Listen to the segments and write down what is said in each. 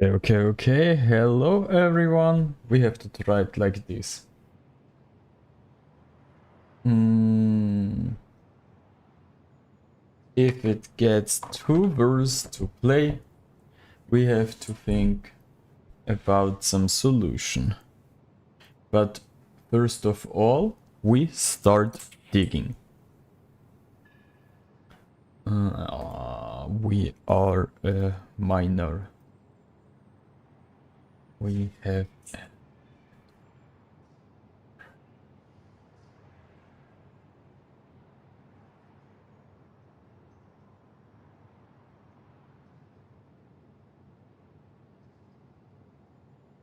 Okay. Hello, everyone. We have to try it like this. If it gets too worse to play, we have to think about some solution. But first of all, we start digging. We are a miner. We have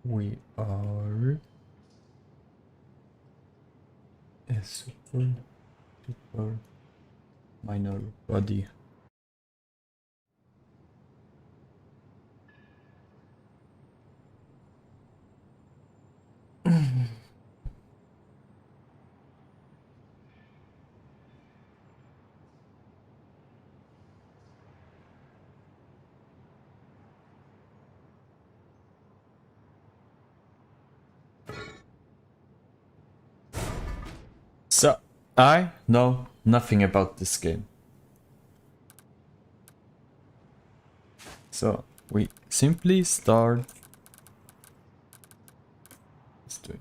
we are a super minor body. So, I know nothing about this game. So, we simply start. Let's do it.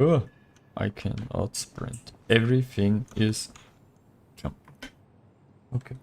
Oh, I can out sprint. Everything is jumping. Okay.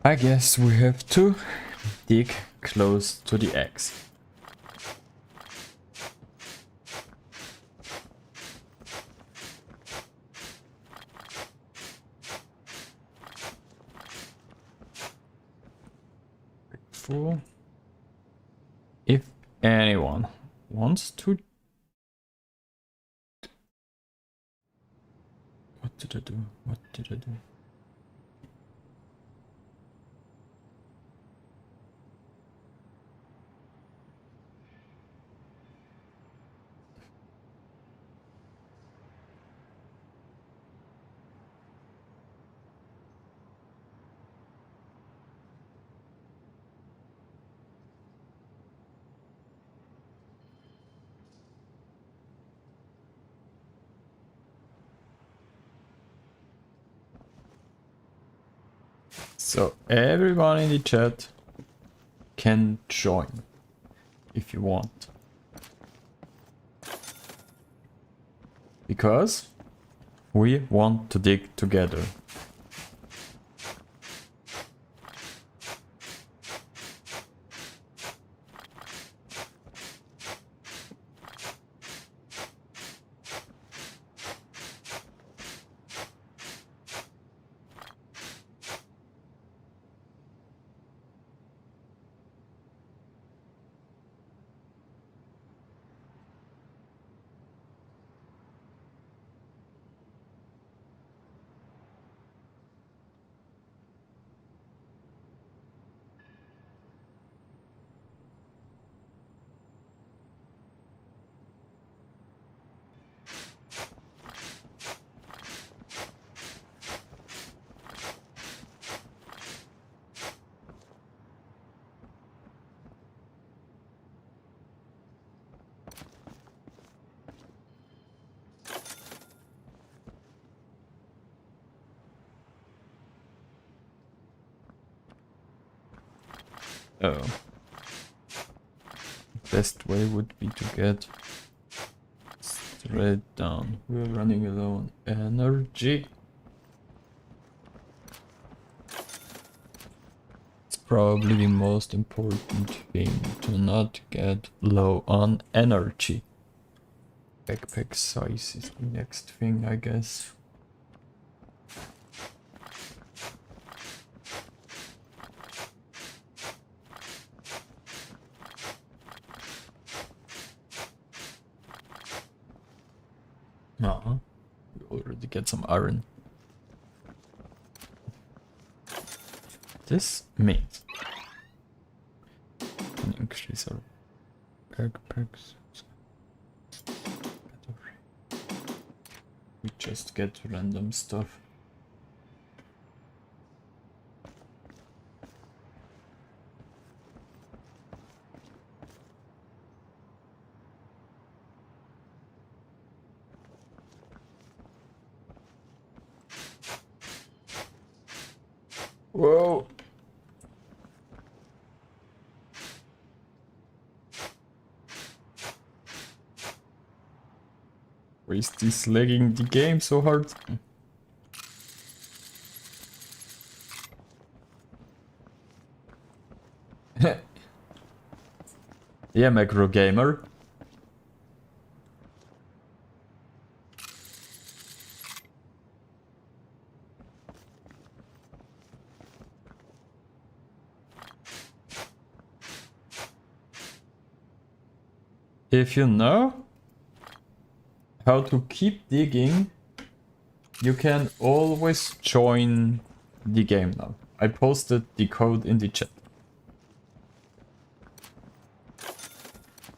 I guess we have to dig close to the eggs. Fool. If anyone wants to. What did I do? What did I do? So, everyone in the chat can join if you want. Because we want to dig together. Best way would be to get straight down. We're running low on energy. It's probably the most important thing to not get low on energy. Backpack size is the next thing, I guess. We already get some iron. This means can increase our backpacks. We just get random stuff. Whoa! Why is this lagging the game so hard? Yeah, macro gamer. If you know how to keep digging, you can always join the game now. I posted the code in the chat.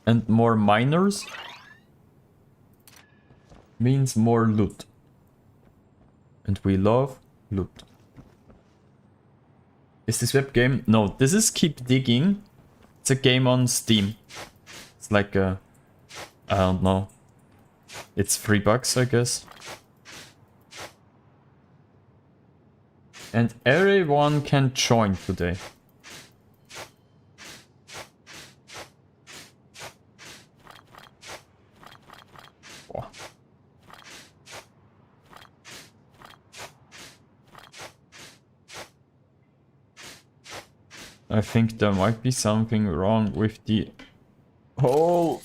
And more miners means more loot. And we love loot. Is this web game? No, this is Keep Digging. It's a game on Steam. It's like a... I don't know. It's $3, I guess. And everyone can join today. Oh. I think there might be something wrong with the whole...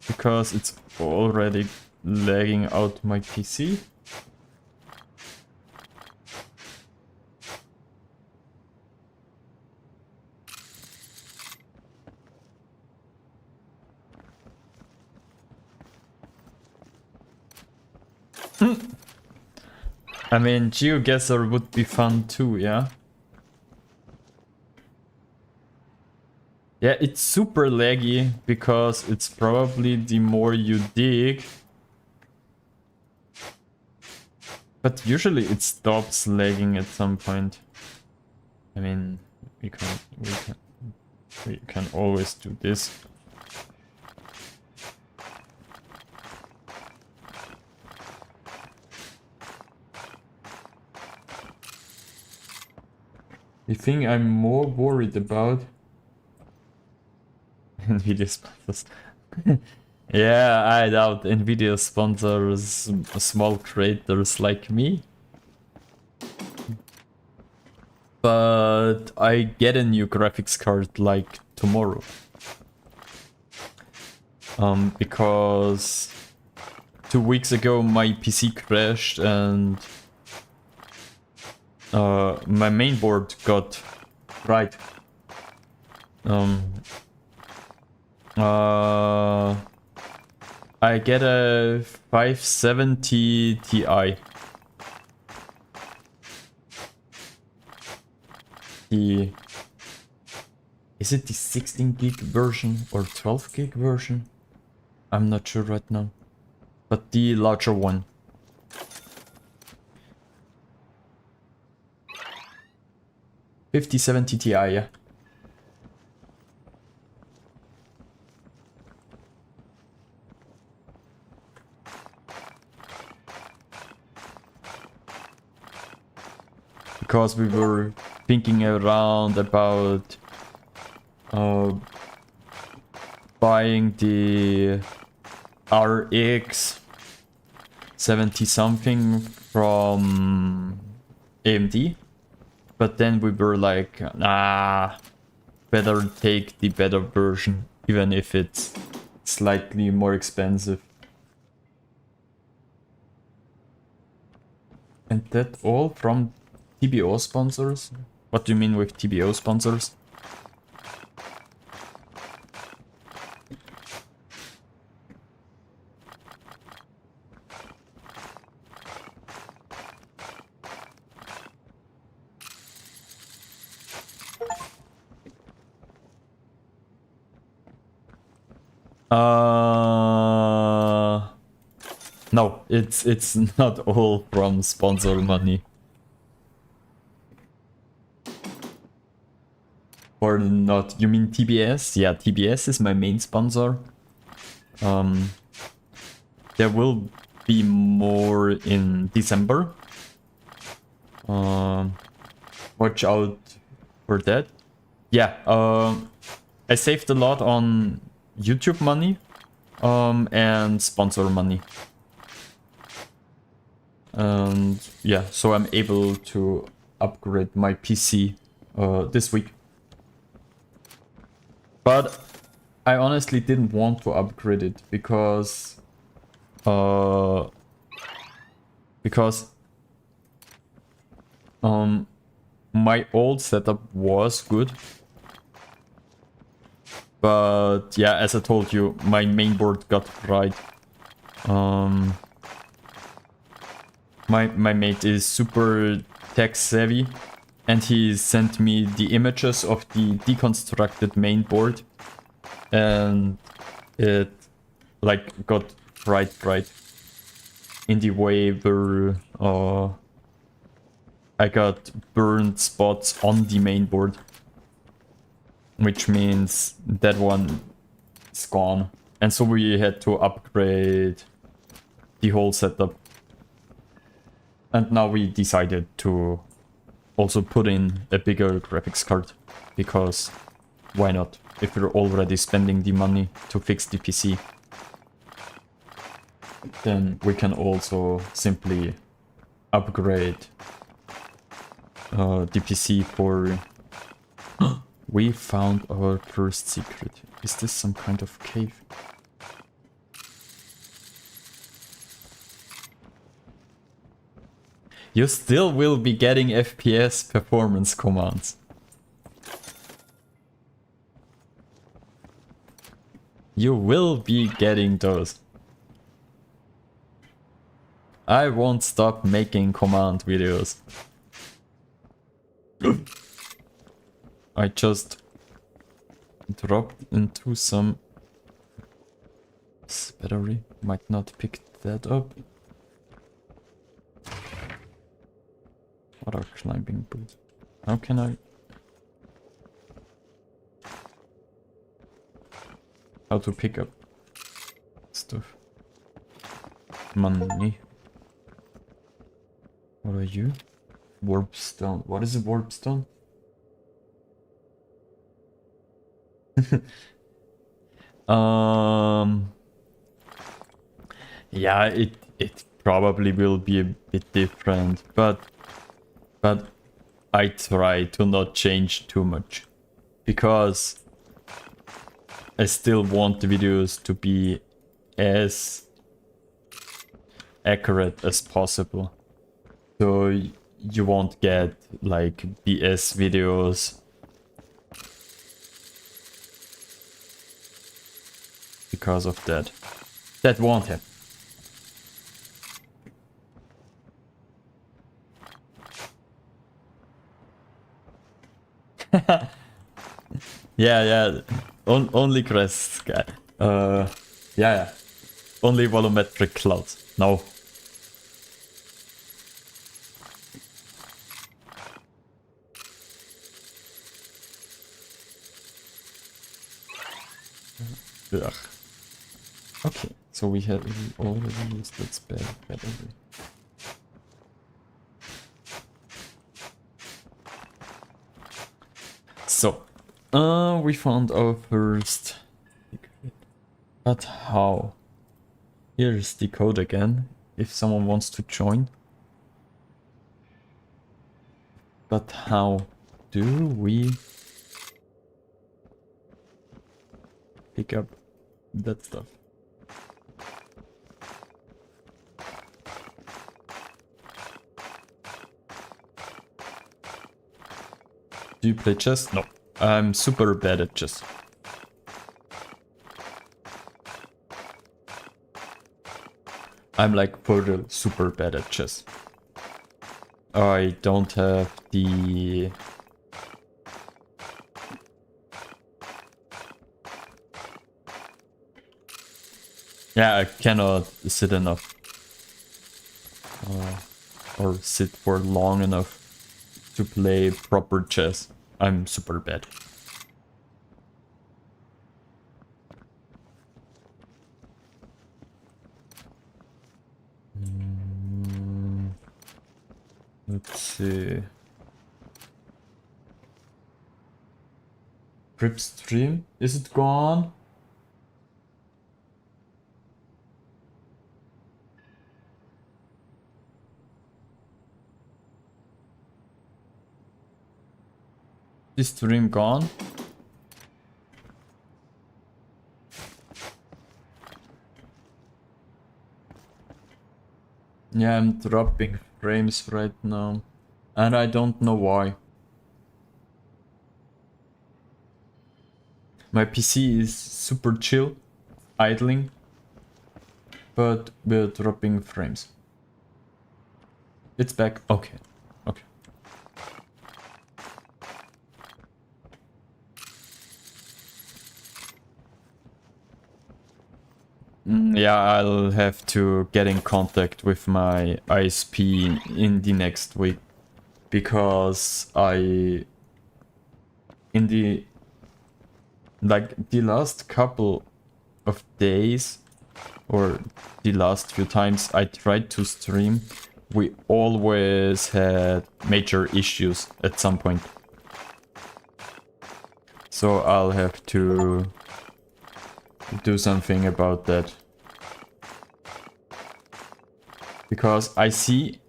because it's already lagging out my PC. I mean, GeoGuessr would be fun too, yeah? Yeah, it's super laggy because it's probably the more you dig. But usually it stops lagging at some point. I mean, we can always do this. The thing I'm more worried about Nvidia sponsors. Yeah, I doubt Nvidia sponsors small creators like me. But I get a new graphics card like tomorrow. Because 2 weeks ago my PC crashed and my mainboard got fried. I get a 570 Ti. Is it the 16 gig version or 12 gig version? I'm not sure right now. But the larger one. $5070 Ti, yeah. Because we were thinking around about buying the RX 70 something from AMD, but then we were like, nah, better take the better version, even if it's slightly more expensive. And that all from TBO sponsors? What do you mean with TBO sponsors? No, it's not all from sponsor money. Or not, you mean TBS? Yeah, TBS is my main sponsor. There will be more in December. Watch out for that. Yeah, I saved a lot on YouTube money and sponsor money. And yeah, so I'm able to upgrade my PC this week. But I honestly didn't want to upgrade it because my old setup was good. But yeah, as I told you, my mainboard got fried. My mate is super tech savvy, and he sent me the images of the deconstructed mainboard, and it like got fried in the way where I got burned spots on the mainboard, which means that one is gone, and so we had to upgrade the whole setup. And now we decided to also put in a bigger graphics card, because why not, if we're already spending the money to fix the PC. Then we can also simply upgrade the PC for... We found our first secret. Is this some kind of cave? You still will be getting FPS performance commands. You will be getting those. I won't stop making command videos. I just dropped into some... This battery might not pick that up. What are climbing boots? How can I... How to pick up stuff? Money. What are you? Warp stone. What is a warp stone? Yeah, it probably will be a bit different, but I try to not change too much, because I still want the videos to be as accurate as possible. So you won't get like BS videos because of that. That won't happen. Yeah. Only crests, guy. Yeah. Only volumetric clouds. No. Ugh. Okay, so we already used that spell battery. So, We found our first secret. But how? Here's the code again, if someone wants to join. But how do we pick up that stuff? Do you play chess? No. I'm super bad at chess. I'm like for real super bad at chess. I don't have the... Yeah, I cannot sit enough. Or sit for long enough to play proper chess. I'm super bad. Let's see. Grip stream? Is it gone? Is stream gone? Yeah, I'm dropping frames right now. And I don't know why. My PC is super chill, idling, but we're dropping frames. It's back. Okay. Okay. Yeah, I'll have to get in contact with my ISP in the next week, because in the last couple of days, or the last few times I tried to stream, we always had major issues at some point. So I'll have to do something about that. Because I see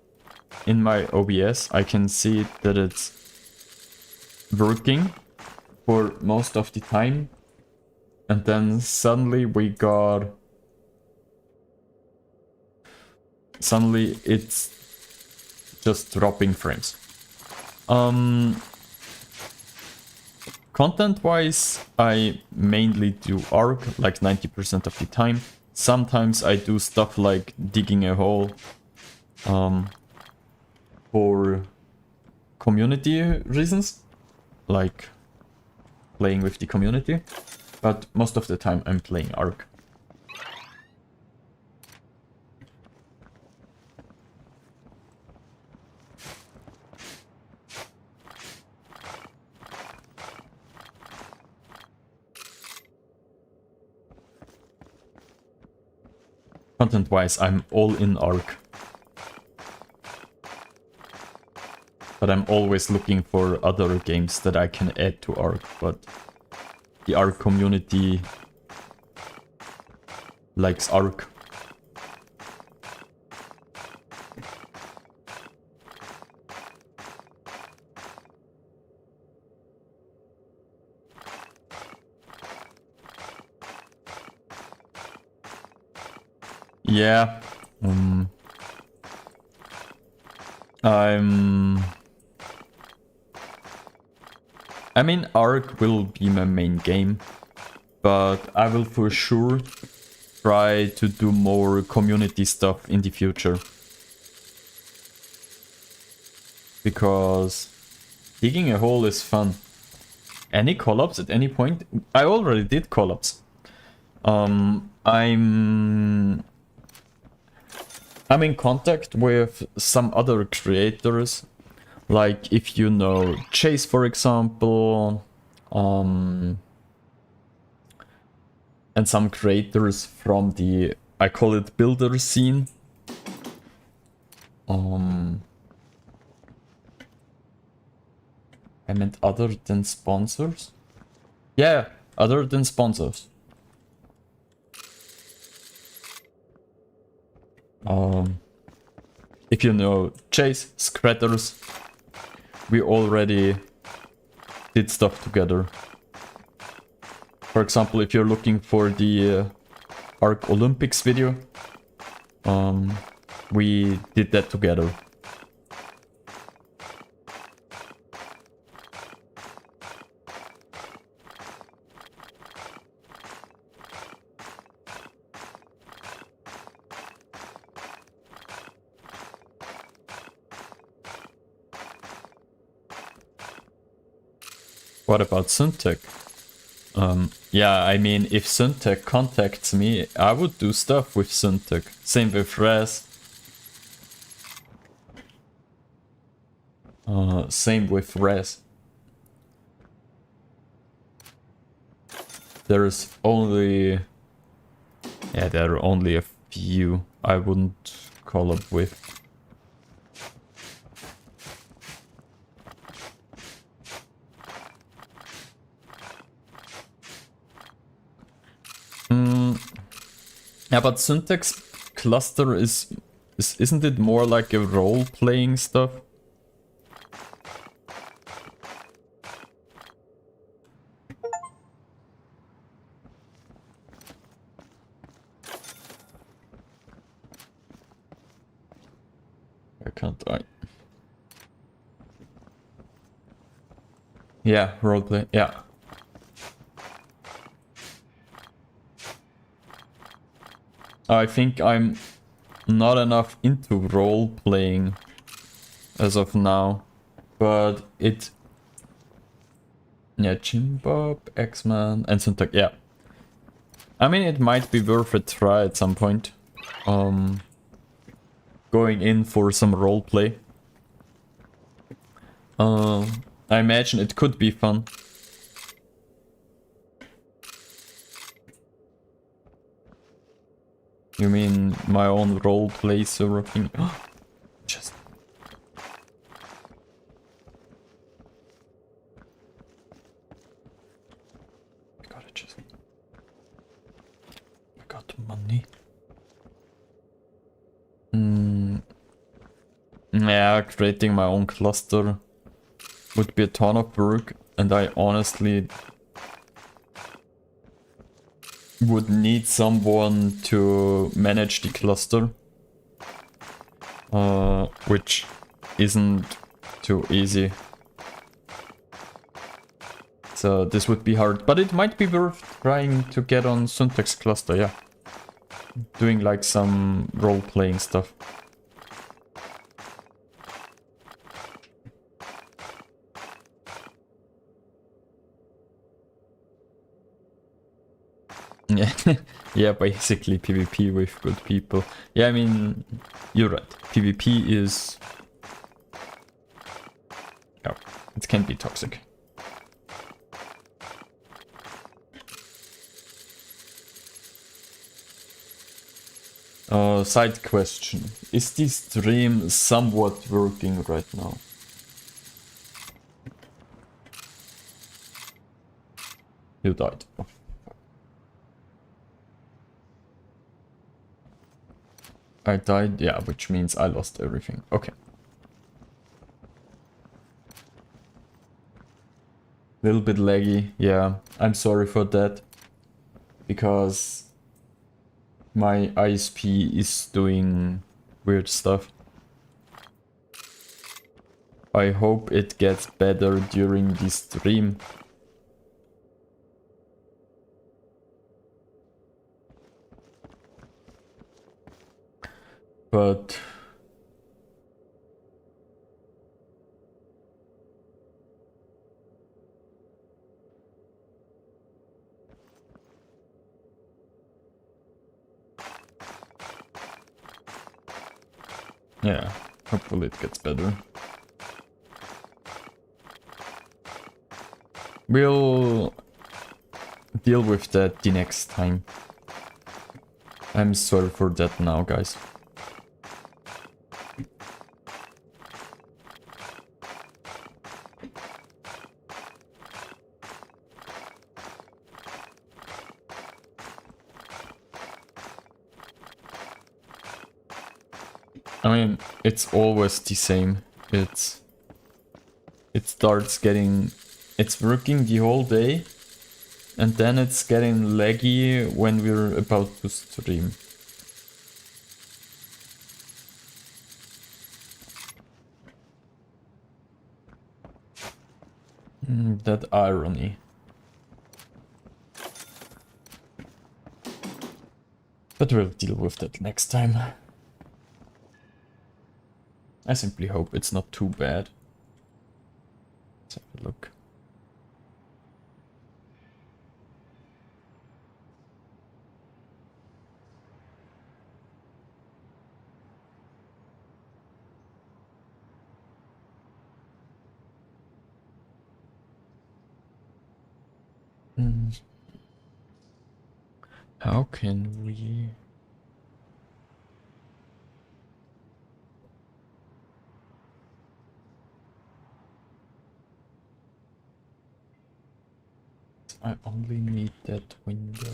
in my OBS, I can see that it's working for most of the time. And then suddenly it's just dropping frames. Content-wise, I mainly do ARC, like 90% of the time. Sometimes I do stuff like digging a hole for community reasons, like playing with the community. But most of the time I'm playing ARC. Content-wise, I'm all in ARC. But I'm always looking for other games that I can add to ARC, but the ARC community likes ARC. Yeah. I mean, ARC will be my main game, but I will for sure try to do more community stuff in the future. Because digging a hole is fun. Any collabs at any point? I already did collabs. I'm in contact with some other creators, like if you know Chase, for example, and some creators from the, I call it builder scene. I meant other than sponsors. Yeah, other than sponsors. If you know Chase, Scratters, we already did stuff together. For example, if you're looking for the Arc Olympics video, we did that together. What about Syntech? Yeah, I mean, if Syntech contacts me, I would do stuff with Syntech. Same with Raz. Same with Raz. There's only... Yeah, there are only a few I wouldn't call up with. Yeah, but Syntax cluster isn't it more like a role-playing stuff? I can't. Yeah, roleplay. Yeah. I think I'm not enough into role-playing as of now, but it... Yeah, Jimbob, X-Man, and Syntax, yeah. I mean, it might be worth a try at some point. Going in for some roleplay. I imagine it could be fun. You mean my own roleplay server thing? Just... I gotta just... I got money. Yeah, creating my own cluster would be a ton of work, and I honestly would need someone to manage the cluster, which isn't too easy. So this would be hard, but it might be worth trying to get on Syntax cluster, yeah. Doing like some role-playing stuff. Yeah, yeah, basically PvP with good people. Yeah, I mean, you're right. PvP is... Yeah, it can be toxic. Side question. Is this stream somewhat working right now? You died. Oh. I died, yeah, which means I lost everything. Okay. Little bit laggy, yeah. I'm sorry for that. Because my ISP is doing weird stuff. I hope it gets better during this stream. But... yeah, hopefully it gets better. We'll deal with that the next time. I'm sorry for that now, guys. I mean, it's always the same. It starts getting... It's working the whole day, and then it's getting laggy when we're about to stream. That irony. But we'll deal with that next time. I simply hope it's not too bad. Let's have a look. How can we... I only need that window.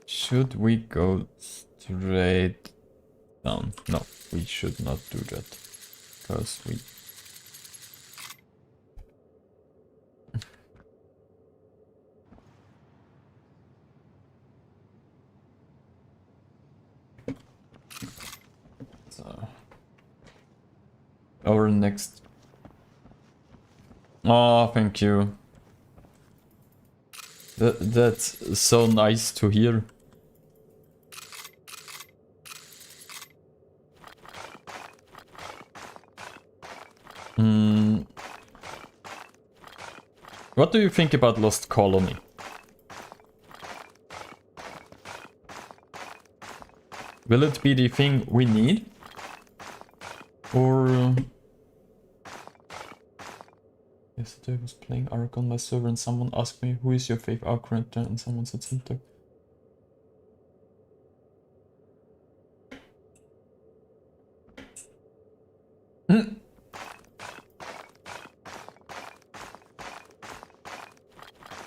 Should we go straight down? No, we should not do that. Because we... So... Our next... Oh, thank you. That's so nice to hear. What do you think about Lost Colony? Will it be the thing we need? Or... Yesterday I was playing Ark on my server and someone asked me who is your favorite Ark character and someone said Syntax.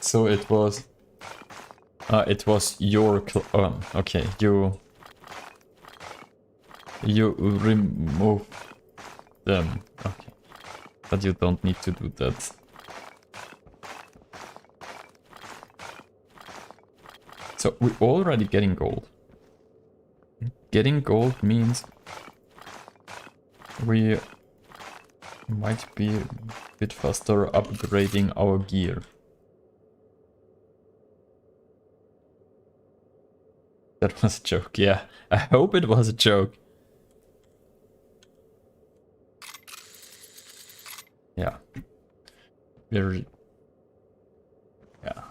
So it was your okay, you remove them. Okay. But you don't need to do that. So we're already getting gold. Getting gold means we might be a bit faster upgrading our gear. That was a joke, yeah. I hope it was a joke. Yeah. Very... Yeah.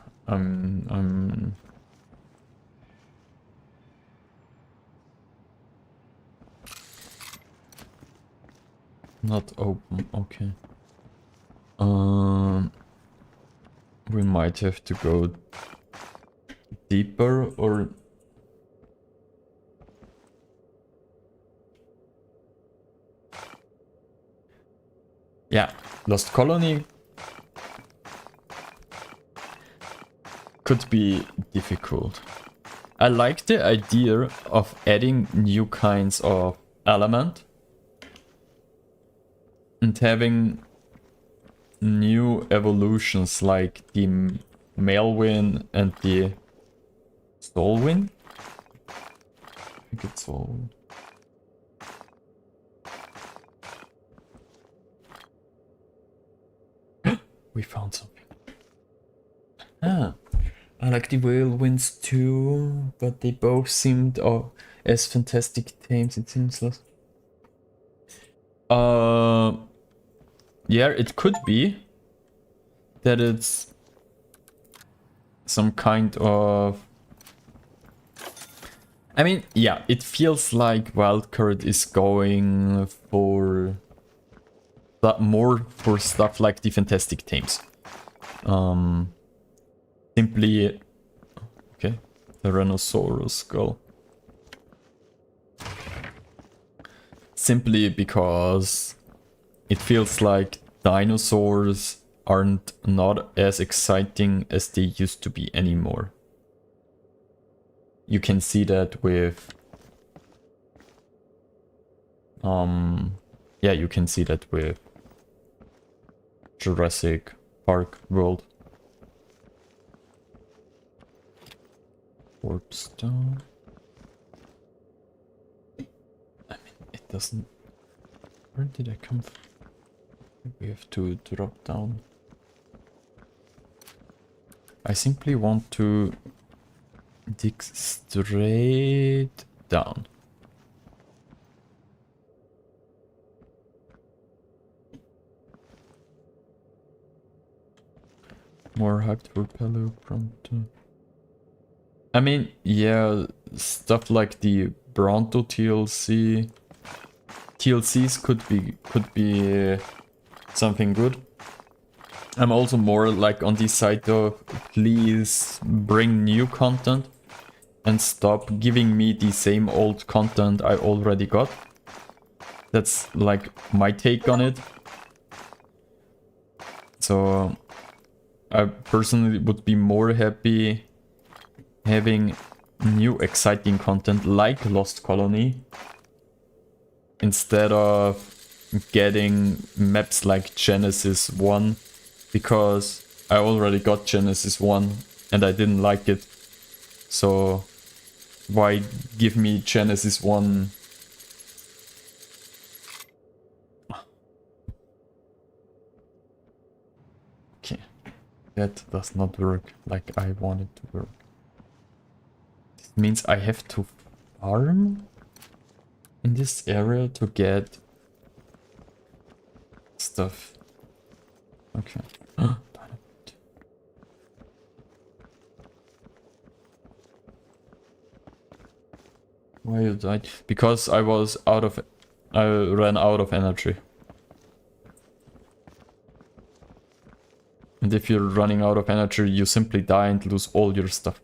Not open, okay. We might have to go deeper or... Yeah, Lost Colony could be difficult. I like the idea of adding new kinds of element and having new evolutions like the Maelwyn and the Solwyn. I think it's Solwyn. We found something. Ah, I like the Whalewinds too, but they both seemed as fantastic themes, it seems like. Yeah, it could be that it's some kind of... I mean, yeah, it feels like Wildcard is going for... more for stuff like the fantastic themes. Simply... Okay, Tyrannosaurus skull. Simply because it feels like dinosaurs aren't not as exciting as they used to be anymore. you can see that with yeah, you can see that with Jurassic Park World. Warp stone. I mean, it doesn't. Where did I come from? We have to drop down. I simply want to dig straight down. More hyped for Palo Pronto. I mean, yeah, stuff like the Pronto TLCs could be something good. I'm also more like on the side of please bring new content and stop giving me the same old content I already got. That's like my take on it. So I personally would be more happy having new exciting content like Lost Colony instead of getting maps like Genesis 1, because I already got Genesis 1 and I didn't like it. So why give me Genesis 1? Okay, that does not work like I want it to work. This means I have to farm in this area to get stuff. Okay. Why you died? Because I ran out of energy. And if you're running out of energy, you simply die and lose all your stuff.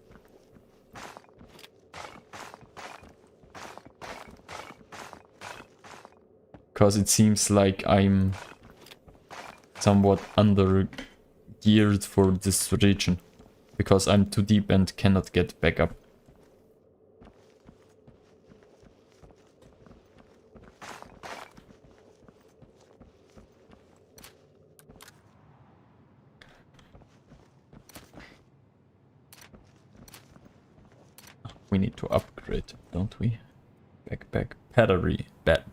Because it seems like I'm somewhat under geared for this region. Because I'm too deep and cannot get back up. We need to upgrade, don't we? Backpack. Battery. Battery.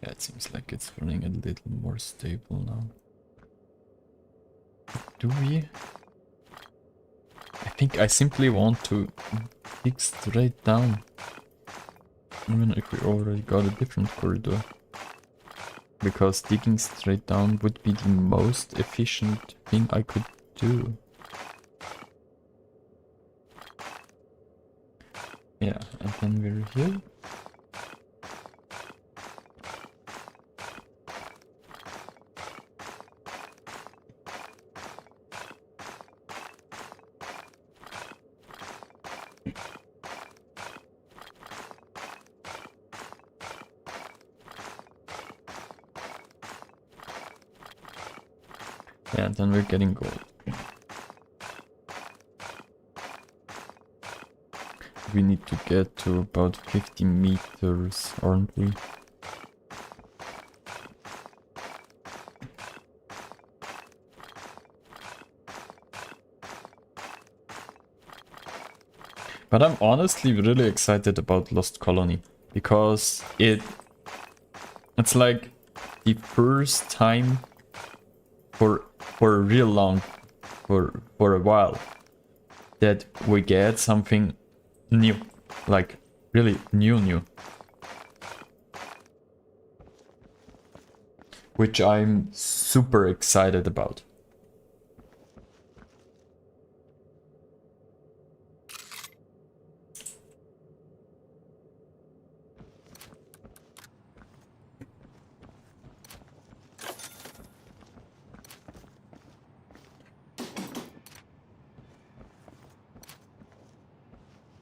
Yeah, it seems like it's running a little more stable now. Do we? I think I simply want to dig straight down. Even if we already got a different corridor. Because digging straight down would be the most efficient thing I could do. Yeah, and then we're here. Yeah, and then we're getting gold. We need to get to about 50 meters, aren't we? But I'm honestly really excited about Lost Colony, because it's like the first time for a real long, for a while, that we get something new, like really new, which I'm super excited about.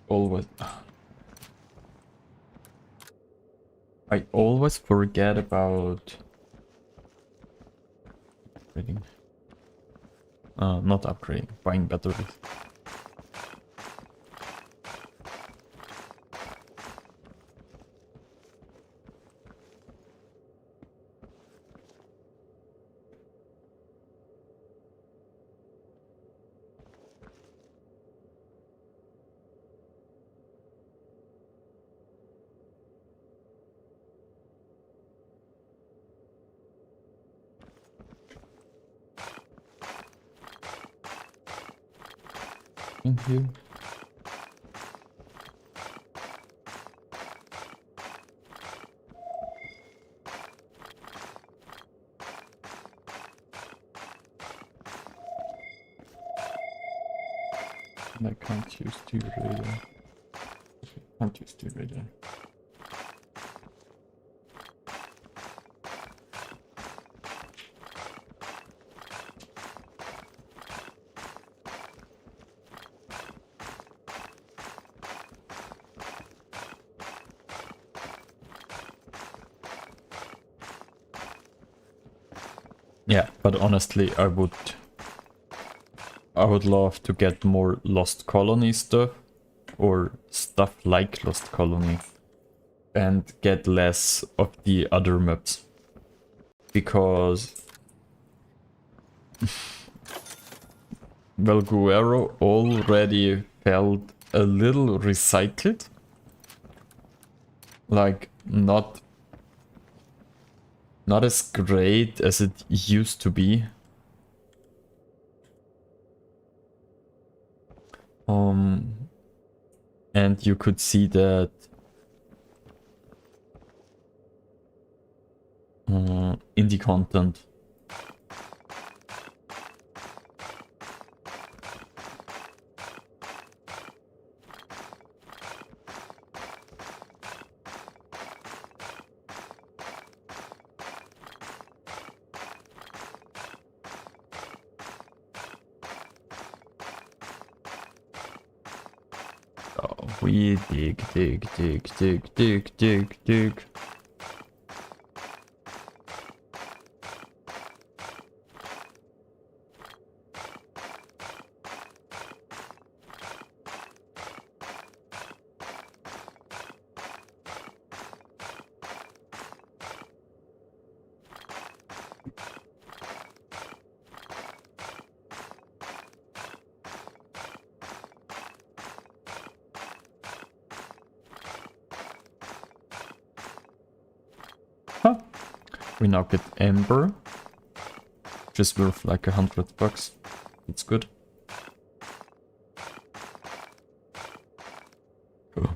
Always. I always forget about upgrading. Not upgrading, buying batteries. In here. And I can't use the radar. Can't use the radar. Yeah, but honestly, I would love to get more Lost Colony stuff, or stuff like Lost Colony, and get less of the other maps. Because Valguero already felt a little recycled. Like, not as great as it used to be. And you could see that in the content. We dig. Huh. We now get Ember, which is worth like $100. It's good. Cool.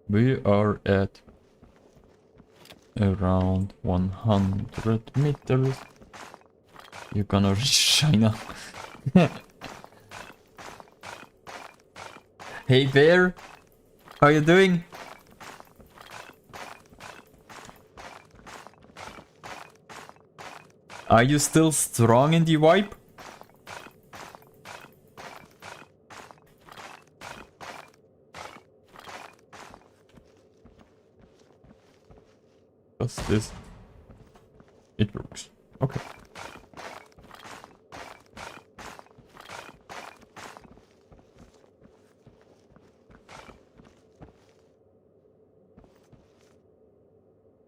We are at around 100 meters. You're gonna reach China. Hey bear, how you doing? Are you still strong in the wipe? What's this? It works. Okay.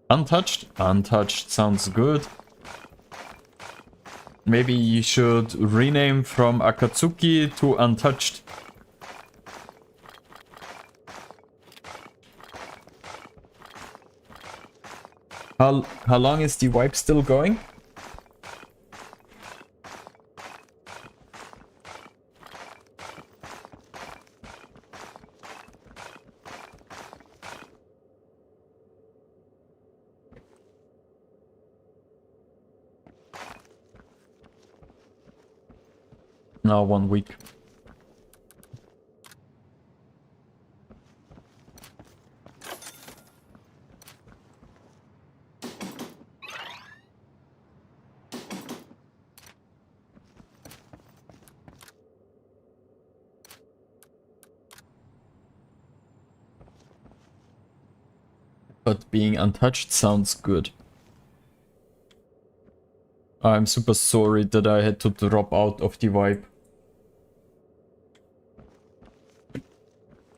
Untouched? Untouched sounds good. Maybe you should rename from Akatsuki to Untouched. How long is the wipe still going? Now 1 week. But being untouched sounds good. I'm super sorry that I had to drop out of the vibe.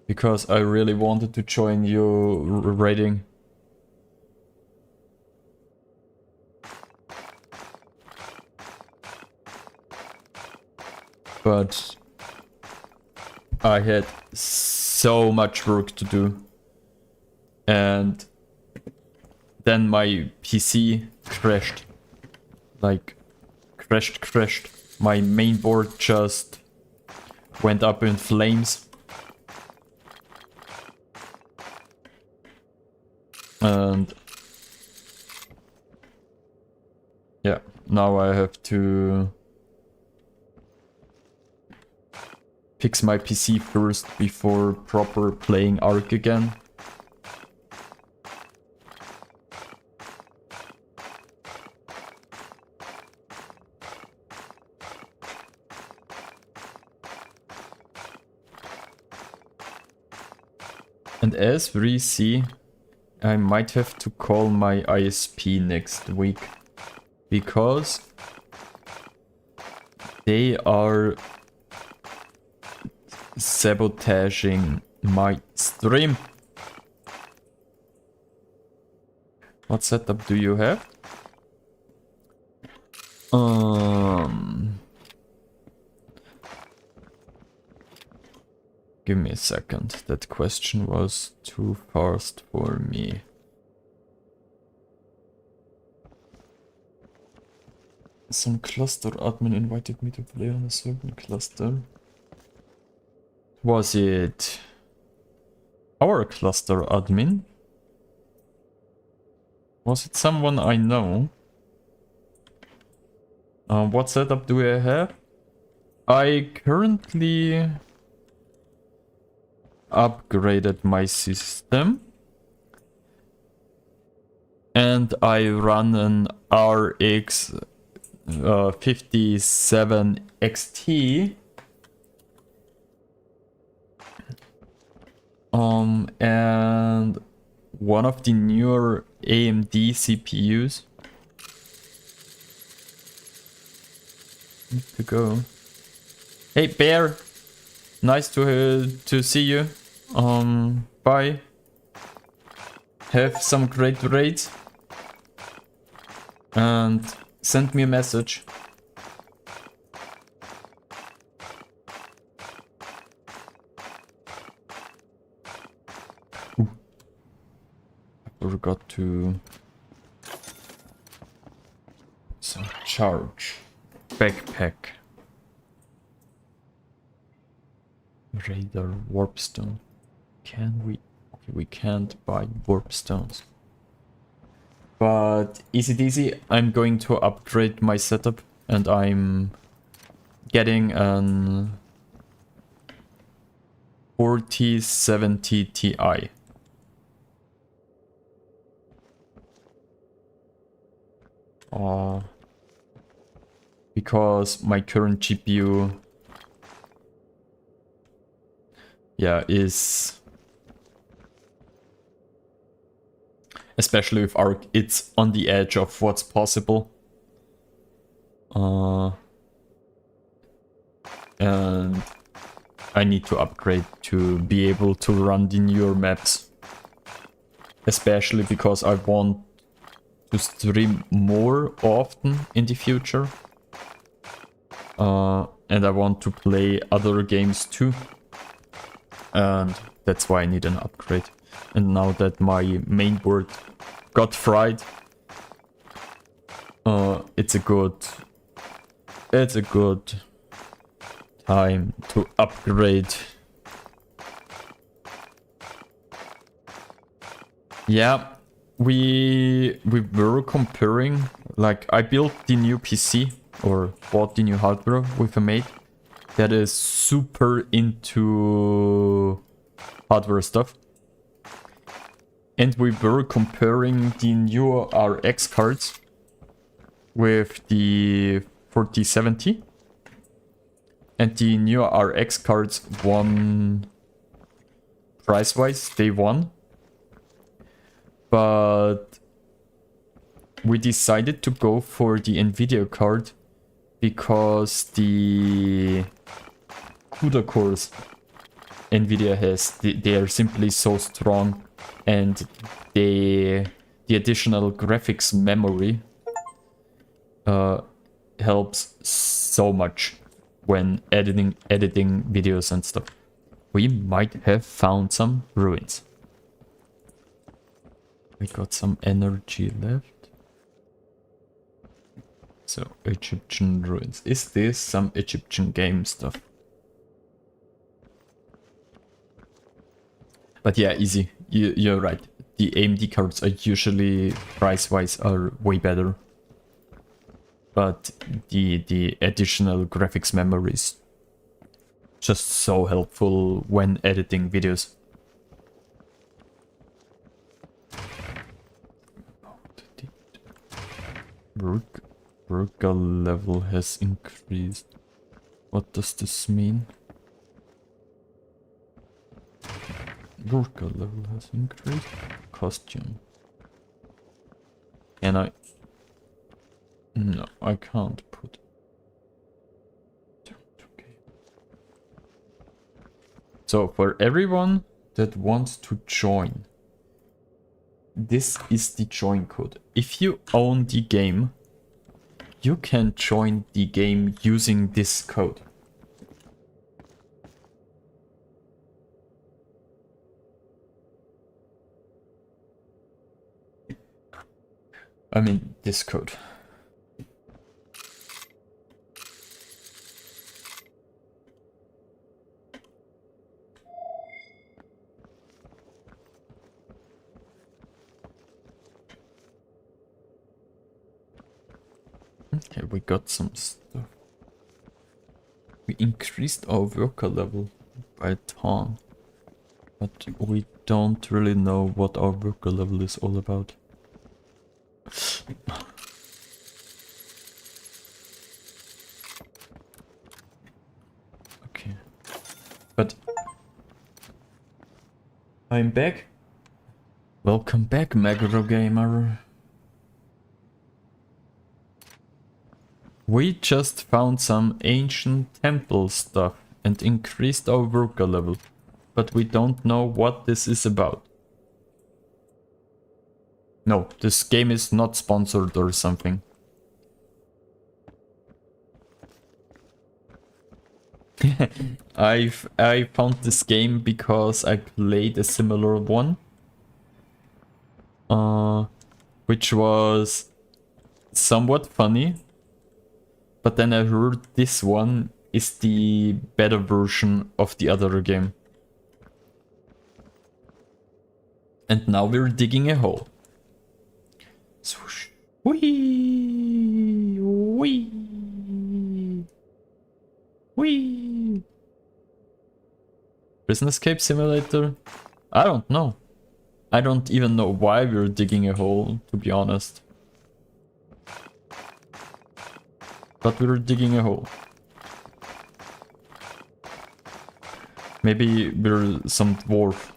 Because I really wanted to join your raiding. But I had so much work to do. And then my PC crashed. Like, crashed. My main board just went up in flames. And yeah, now I have to fix my PC first before proper playing Ark again. And as we see, I might have to call my ISP next week, because they are sabotaging my stream. What setup do you have? Give me a second. That question was too fast for me. Some cluster admin invited me to play on a certain cluster. Was it our cluster admin? Was it someone I know? What setup do I have? I currently upgraded my system. And I run an RX 57 XT. And one of the newer AMD CPUs. Need to go. Hey Bear, nice to see you. Bye. Have some great raids. And send me a message. Ooh. I forgot to charge backpack. Radar warpstone. Can we? Okay, we can't buy warpstones. But easy peasy, I'm going to upgrade my setup, and I'm getting an 4070 Ti. Because my current GPU, yeah, is, especially with Ark, it's on the edge of what's possible. And I need to upgrade to be able to run the newer maps. Especially because I want to stream more often in the future. And I want to play other games too. And that's why I need an upgrade. And now that my main board got fried, it's a good time to upgrade. Yeah, we were comparing, like I built the new PC or bought the new hardware with a mate that is super into hardware stuff. And we were comparing the newer RX cards with the 4070. And the newer RX cards won price-wise, they won. but we decided to go for the Nvidia card because the CUDA cores Nvidia has, they are simply so strong, and the additional graphics memory helps so much when editing videos and stuff. We might have found some ruins. We got some energy left. So, Egyptian ruins. Is this some Egyptian game stuff? But yeah, easy. You're right. The AMD cards are usually, price-wise, are way better. But the additional graphics memory is just so helpful when editing videos. Worker level has increased. What does this mean? Worker level has increased. Costume. Can I? No, I can't put. Okay. So for everyone that wants to join, this is the join code. If you own the game, you can join the game using this code. I mean, this code. Okay, we got some stuff. We increased our worker level by a ton, but we don't really know what our worker level is all about. Okay, but I'm back. Welcome back, Magro Gamer. We just found some ancient temple stuff and increased our worker level, but we don't know what this is about. No, this game is not sponsored or something. I found this game because I played a similar one, which was somewhat funny. But then I heard this one is the better version of the other game. And now we're digging a hole. Swoosh. Whee! Whee! Whee! Prison Escape Simulator? I don't know. I don't even know why we're digging a hole, to be honest. But we're digging a hole. Maybe we're some dwarf.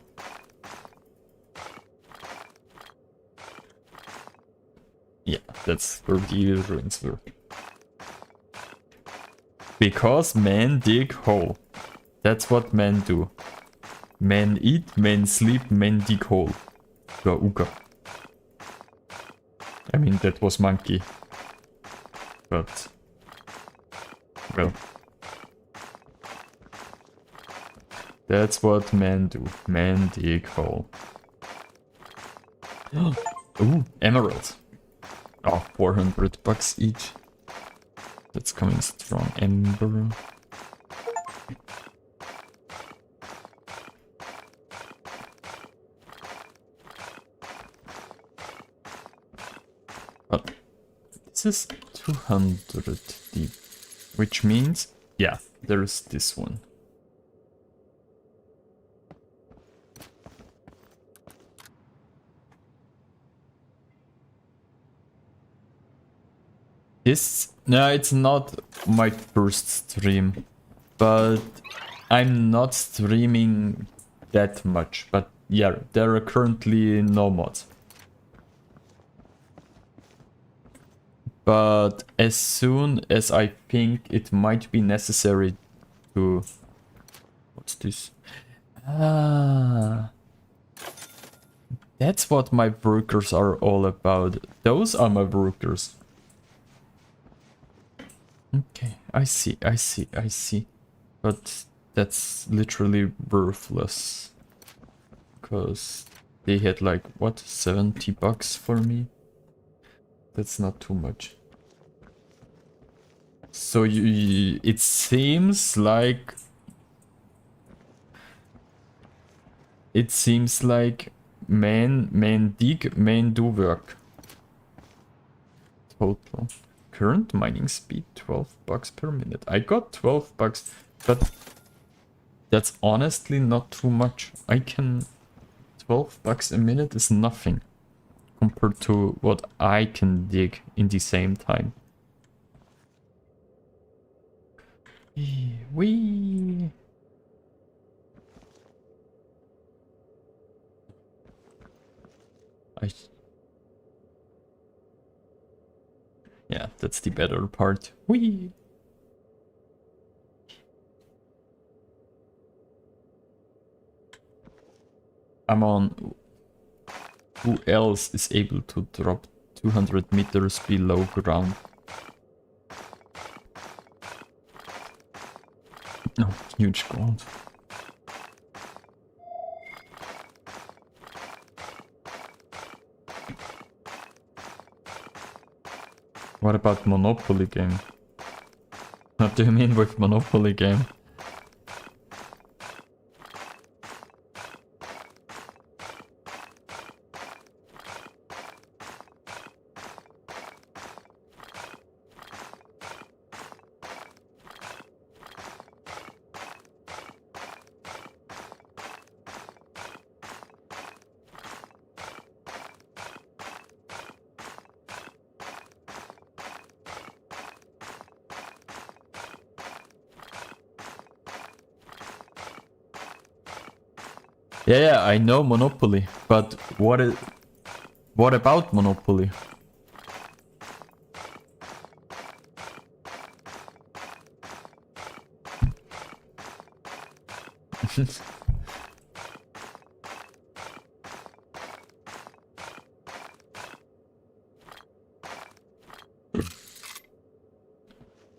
Yeah, that's where the ruins were. Because men dig hole. That's what men do. Men eat, men sleep, men dig hole. Uga uga. I mean, that was monkey. But... well, that's what men do. Men dig hole. Ooh, emeralds. Oh, 400 bucks each. That's coming strong. Ember. But this is 200 deep. Which means, yeah, there's this one. No, it's not my first stream, but I'm not streaming that much. But yeah, there are currently no mods. But as soon as I think it might be necessary to... What's this? Ah, that's what my workers are all about. Those are my workers. Okay, I see, I see, I see. But that's literally worthless. Because they had like, what, 70 bucks for me? That's not too much. So it seems like... It seems like man dig, man do work. Total. Current mining speed, 12 bucks per minute. I got 12 bucks, but that's honestly not too much. I can... 12 bucks a minute is nothing compared to what I can dig in the same time. Wee. Yeah, that's the better part. Whee! I'm on... Who else is able to drop 200 meters below ground? No, huge gold. What about Monopoly game? What do you mean with Monopoly game? Yeah, I know Monopoly, but what about Monopoly?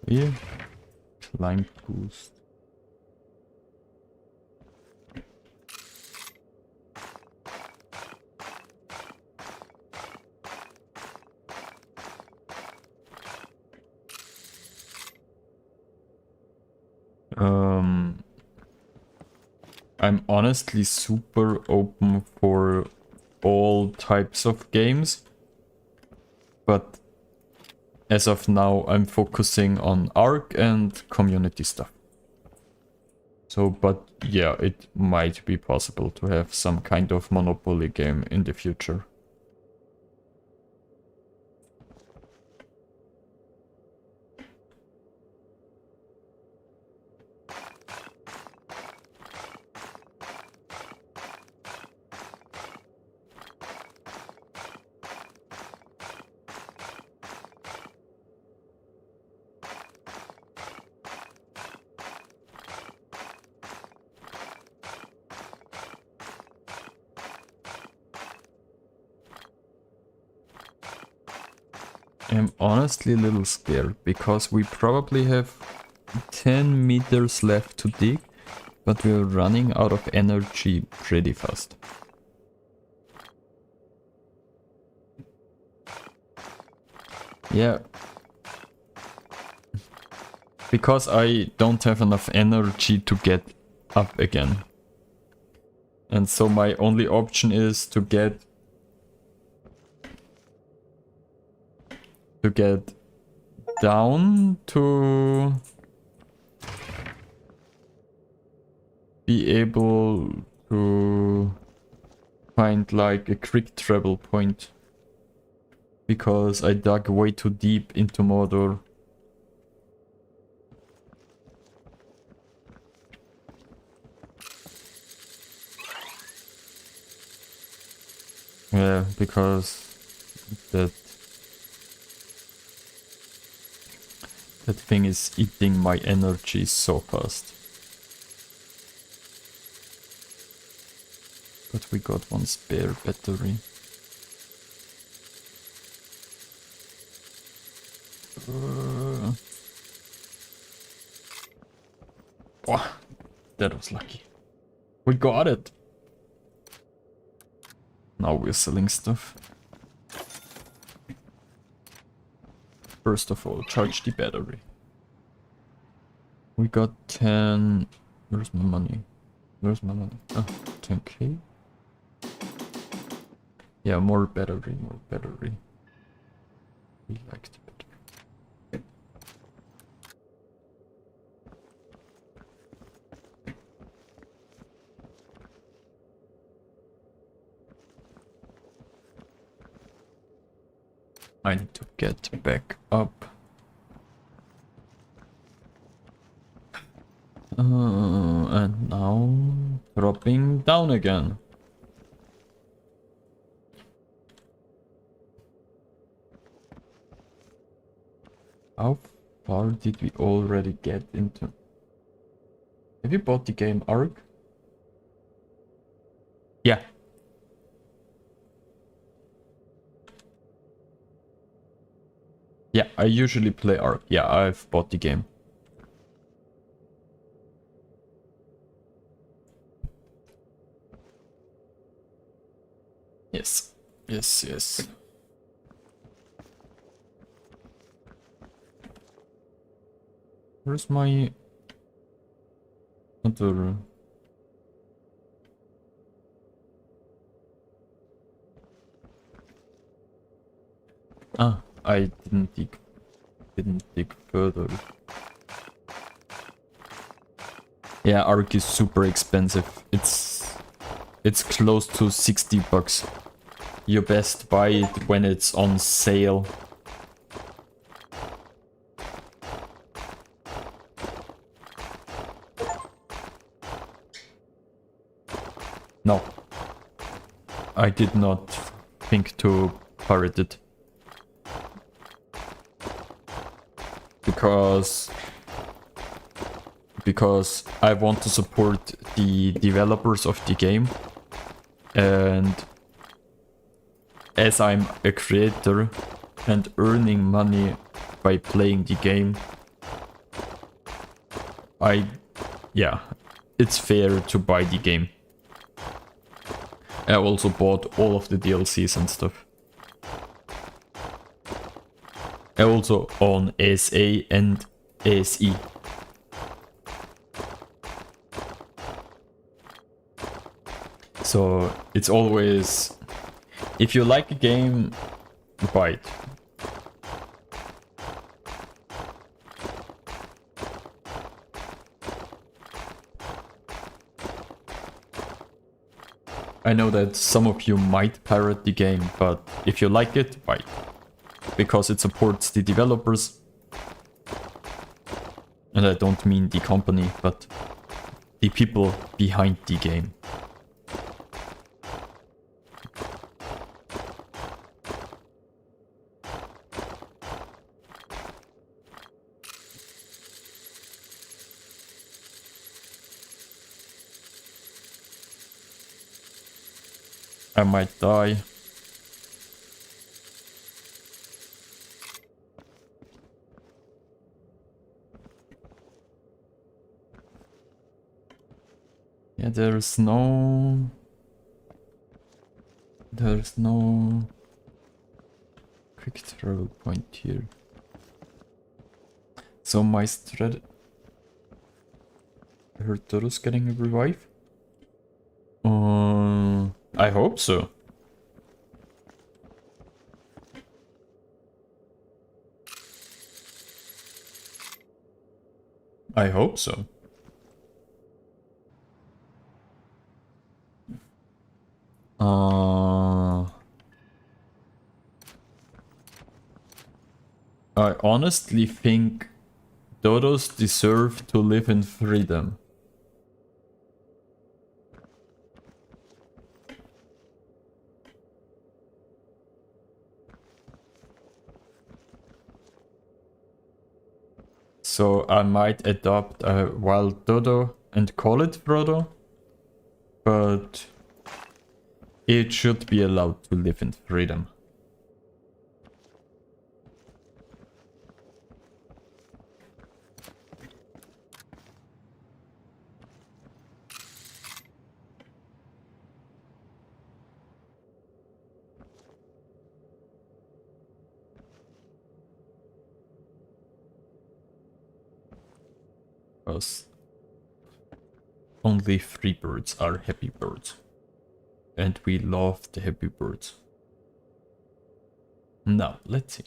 Yeah, climb boost. I'm honestly super open for all types of games, but as of now I'm focusing on ARC and community stuff. So, but yeah, it might be possible to have some kind of Monopoly game in the future. I'm honestly a little scared because we probably have 10 meters left to dig, but we're running out of energy pretty fast. Yeah. Because I don't have enough energy to get up again. And so my only option is to get down to be able to find like a quick travel point. Because I dug way too deep into Mordor. Yeah, because that That thing is eating my energy so fast. But we got one spare battery. Oh, that was lucky. We got it! Now we're selling stuff. First of all, charge the battery. We got 10... Where's my money? Where's my money? Oh, 10k? Yeah, more battery, more battery. We like the battery. I need to get back up. And now dropping down again. How far did we already get into? Have you bought the game Ark? Yeah. Yeah, I usually play Ark. Yeah, I've bought the game. Yes. Yes, yes. Where's my other... Ah, I didn't dig further. Yeah, Ark is super expensive. It's close to 60 bucks. You best buy it when it's on sale. No. I did not think to pirate it. Because I want to support the developers of the game. And as I'm a creator and earning money by playing the game, yeah, it's fair to buy the game. I also bought all of the DLCs and stuff. I also own ASA and ASE. So it's always, if you like a game, buy it. I know that some of you might pirate the game, but if you like it, buy it. Because it supports the developers. And I don't mean the company, but the people behind the game. I might die. Yeah, there's no quick travel point here. So my strat... I heard Dodo's getting a revive? I hope so. I hope so. I honestly think Dodos deserve to live in freedom. So I might adopt a wild dodo and call it Frodo, but it should be allowed to live in freedom. Because only free birds are happy birds. And we love the happy birds. Now, let's see.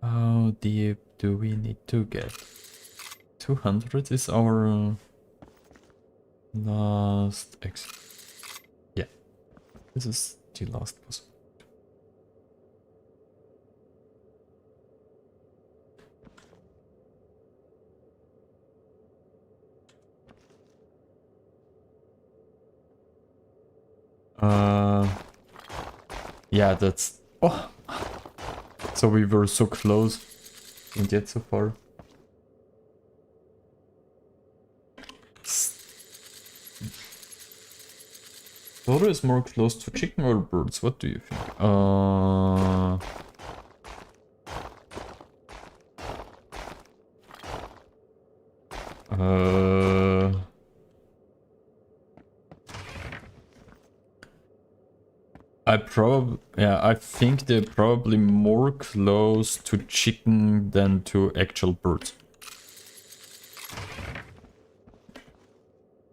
How deep do we need to get? 200 is our last exit. Yeah, this is the last possible. Yeah, that's... Oh! So we were so close, and yet so far. Dodo is more close to chicken or birds, what do you think? I think they're probably more close to chicken than to actual birds.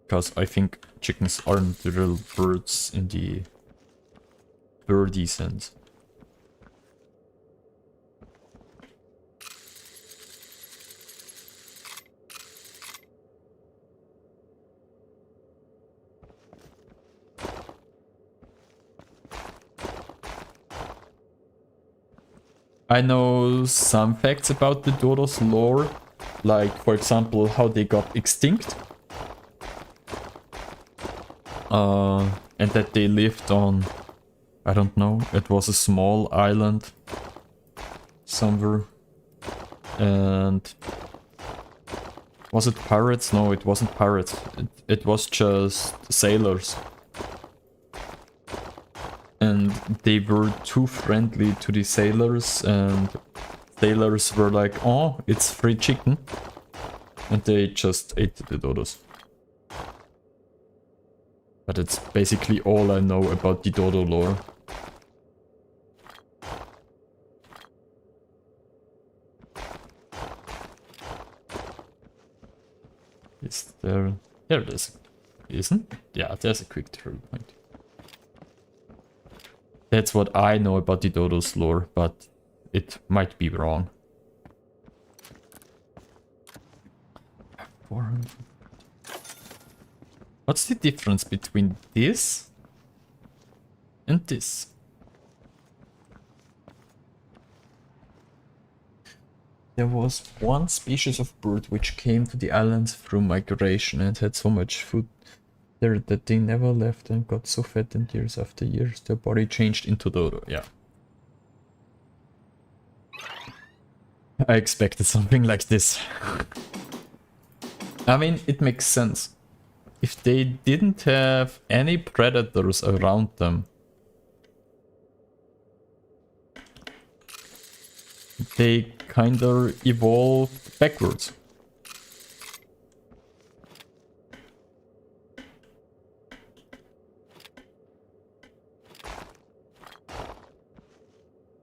Because I think chickens aren't the real birds in the birdie sense. I know some facts about the dodo's lore, like for example how they got extinct. And that they lived on, I don't know, it was a small island somewhere. And was it pirates? No, it wasn't pirates. It was just sailors. And they were too friendly to the sailors, and sailors were like, oh, it's free chicken. And they just ate the dodos. But it's basically all I know about the dodo lore. Is there... There it is. Isn't? Yeah, there's a quick turn point. That's what I know about the dodo's lore, but it might be wrong. 400. What's the difference between this and this? There was one species of bird which came to the islands through migration and had so much food there that they never left and got so fat, and years after years their body changed into dodo. Yeah. I expected something like this. I mean, it makes sense. If they didn't have any predators around them, they kinda evolved backwards.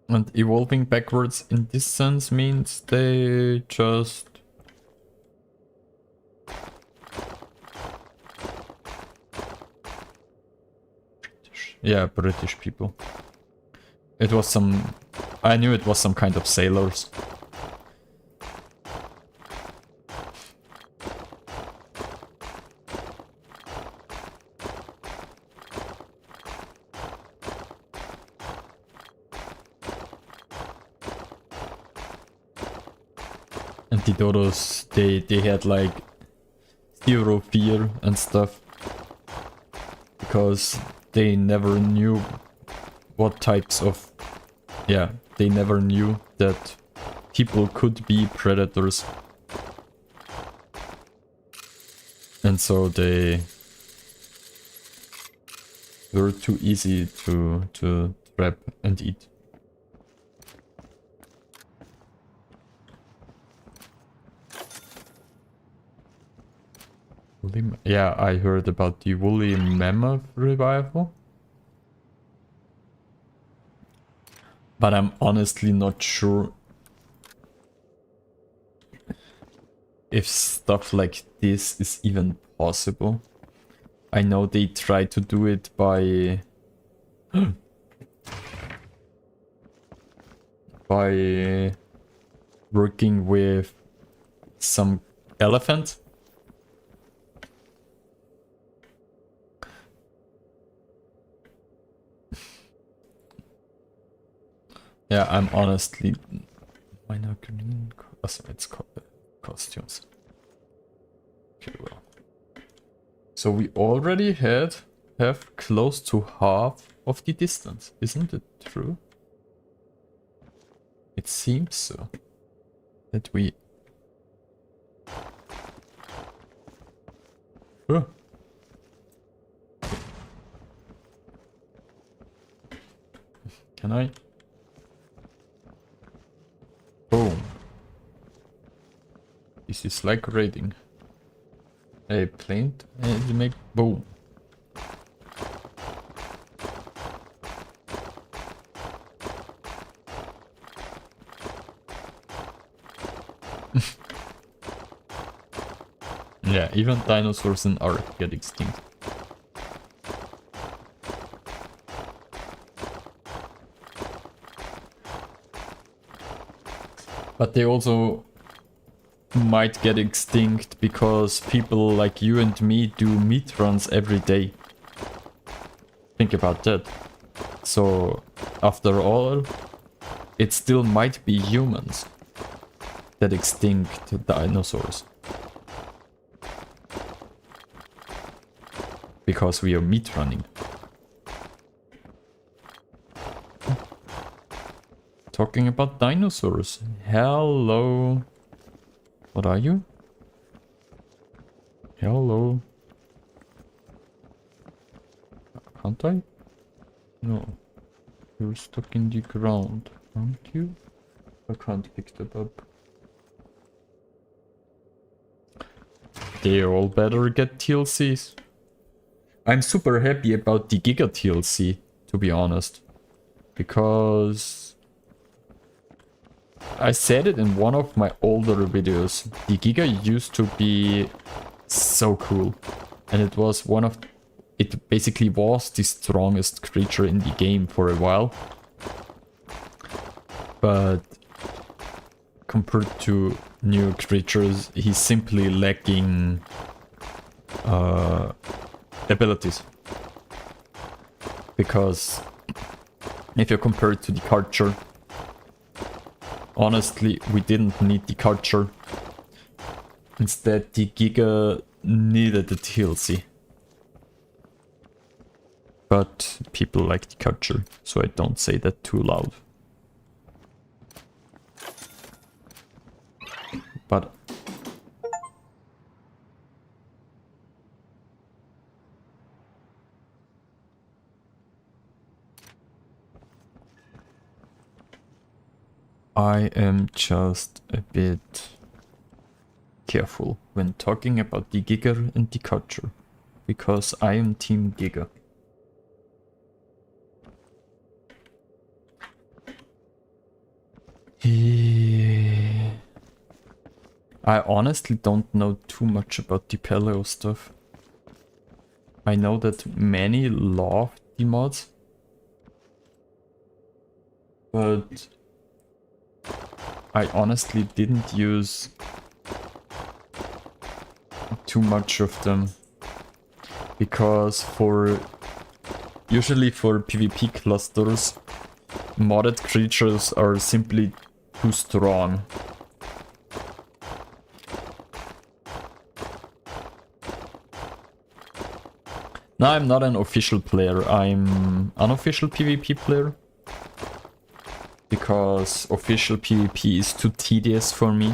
And evolving backwards in this sense means they just... Yeah, British people. It was some... I knew it was some kind of sailors. And the dodos, they had like zero fear and stuff. Because they never knew what types of... Yeah, they never knew that people could be predators And so they were too easy to trap and eat. Yeah, I heard about the woolly mammoth revival. But I'm honestly not sure if stuff like this is even possible. I know they try to do it by by working with some elephant. Yeah, I'm honestly minor green. Oh, it's costumes. Okay, well. So we already have close to half of the distance, isn't it true? It seems so. That we... Oh. Can I? Boom. This is like raiding. A plane and you make boom. Yeah, even dinosaurs in Ark get extinct. But they also might get extinct because people like you and me do meat runs every day. Think about that. So, after all, it still might be humans that extinct dinosaurs. Because we are meat running. Talking about dinosaurs. Hello. What are you? Hello. Can't I? No. You're stuck in the ground, aren't you? I can't pick that up. They all better get TLCs. I'm super happy about the Giga TLC, to be honest. Because... I said it in one of my older videos. The Giga used to be so cool. And it was one of... It basically was the strongest creature in the game for a while. But... compared to new creatures, he's simply lacking... abilities. Because... if you compare it to the Karcher... honestly, we didn't need the Karcher. Instead, the Giga needed the TLC. But people like the Karcher, so I don't say that too loud. But... I am just a bit careful when talking about the Giga and the Karcher, because I am Team Giga. I honestly don't know too much about the paleo stuff. I know that many love the mods, but I honestly didn't use too much of them, because usually for PvP clusters, modded creatures are simply too strong. Now I'm not an official player, I'm unofficial PvP player. Because official PvP is too tedious for me.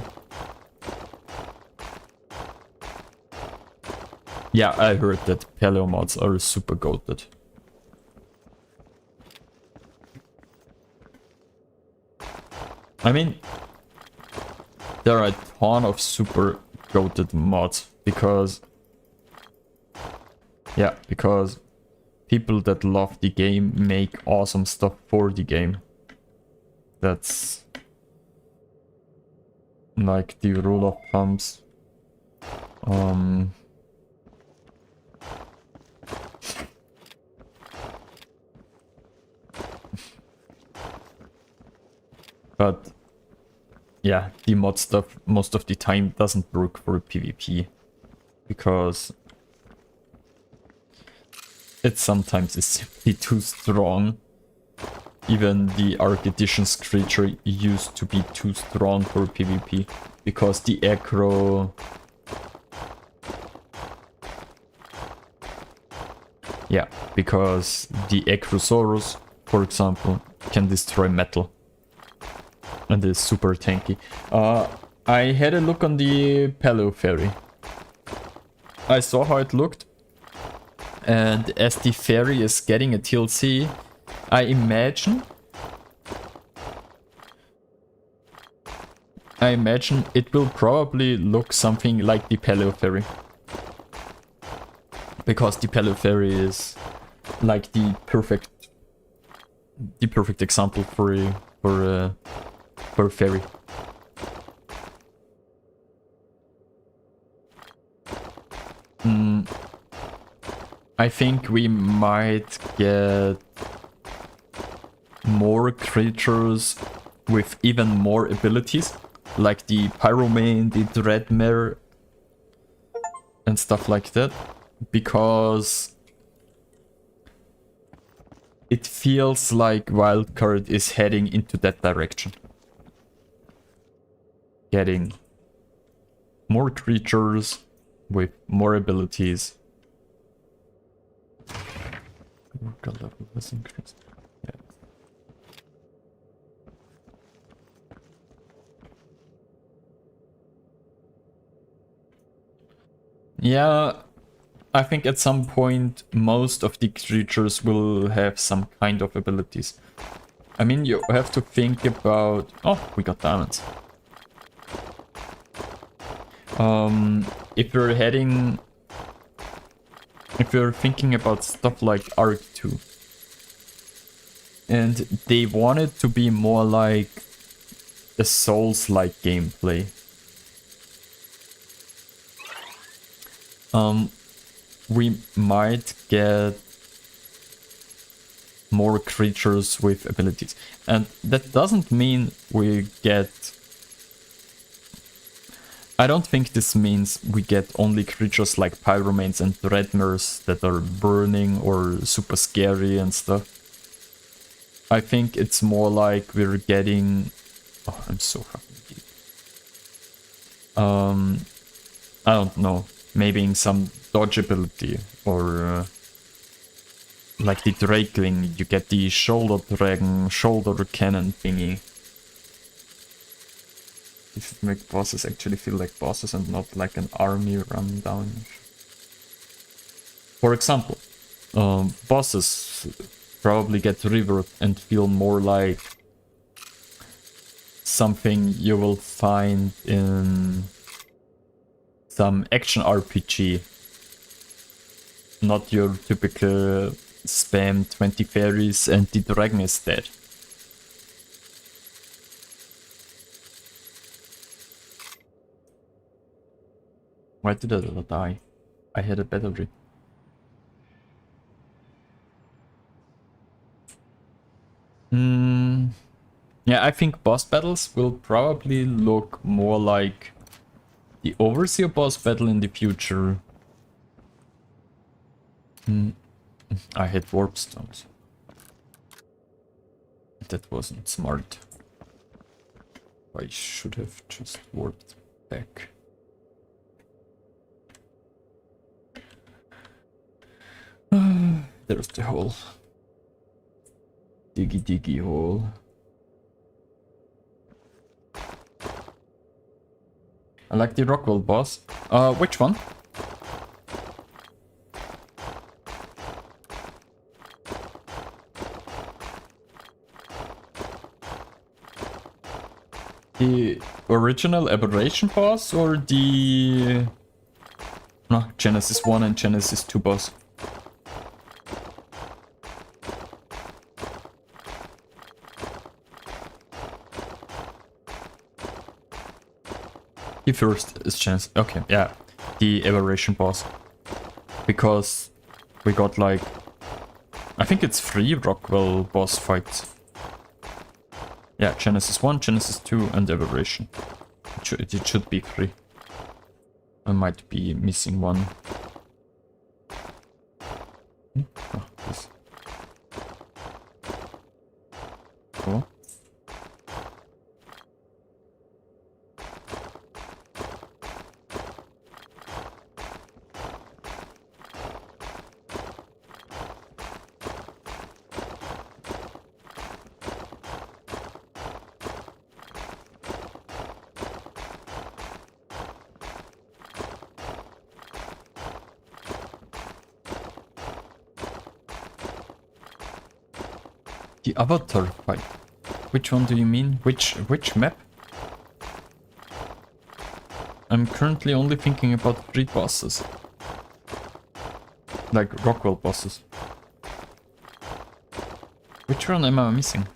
Yeah, I heard that paleo mods are super goated. I mean, there are a ton of super goated mods because... Yeah, because people that love the game make awesome stuff for the game. That's like the rule of thumbs. But yeah, the mod stuff most of the time doesn't work for PvP because it sometimes is simply too strong. Even the Arc Edition's creature used to be too strong for PvP because the aggro... Yeah, because the Acrosaurus, for example, can destroy metal and is super tanky. I had a look on the Paleo Fairy. I saw how it looked, and as the fairy is getting a TLC, I imagine it will probably look something like the Paleo Fairy. Because the Paleo Fairy is like the perfect example for a fairy. I think we might get more creatures with even more abilities, like the Pyromane, the Dreadmare, and stuff like that, because it feels like Wildcard is heading into that direction. Getting more creatures with more abilities. Orca level has increased. Yeah, I think at some point most of the creatures will have some kind of abilities. I mean, you have to think about... Oh, we got diamonds. If you're heading... If you're thinking about stuff like Arc 2, and they want it to be more like a Souls-like gameplay, we might get more creatures with abilities. And that doesn't mean we get... I don't think this means we get only creatures like Pyromanes and Dreadmares that are burning or super scary and stuff. I think it's more like we're getting... Oh, I'm so fucking deep. I don't know. Maybe some dodge ability or... like the Drakeling, you get the shoulder dragon, shoulder cannon thingy. This should make bosses actually feel like bosses and not like an army run down. For example, bosses probably get reworked and feel more like something you will find in some action RPG. Not your typical spam 20 fairies and the dragon is dead. Why did I die? I had a battery. Yeah, I think boss battles will probably look more like the Overseer boss battle in the future. I had warp stones. That wasn't smart. I should have just warped back. There's the hole. Diggy diggy hole. I like the Rockwell boss. Which one? The original Aberration boss or the... No, Genesis 1 and Genesis 2 boss? The first is Genesis. Okay, yeah. The Aberration boss. Because we got like... I think it's 3 Rockwell boss fights. Yeah, Genesis 1, Genesis 2 and Aberration. It should be 3. I might be missing one. Oh, this. Oh. The Avatar fight. Which one do you mean? Which map? I'm currently only thinking about 3 bosses. Like Rockwell bosses. Which one am I missing?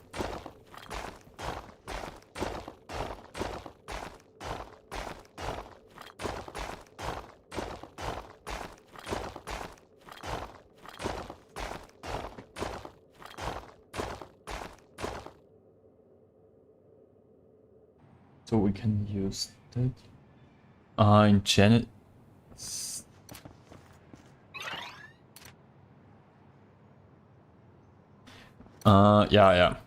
So we can use that. In Janet. Yeah.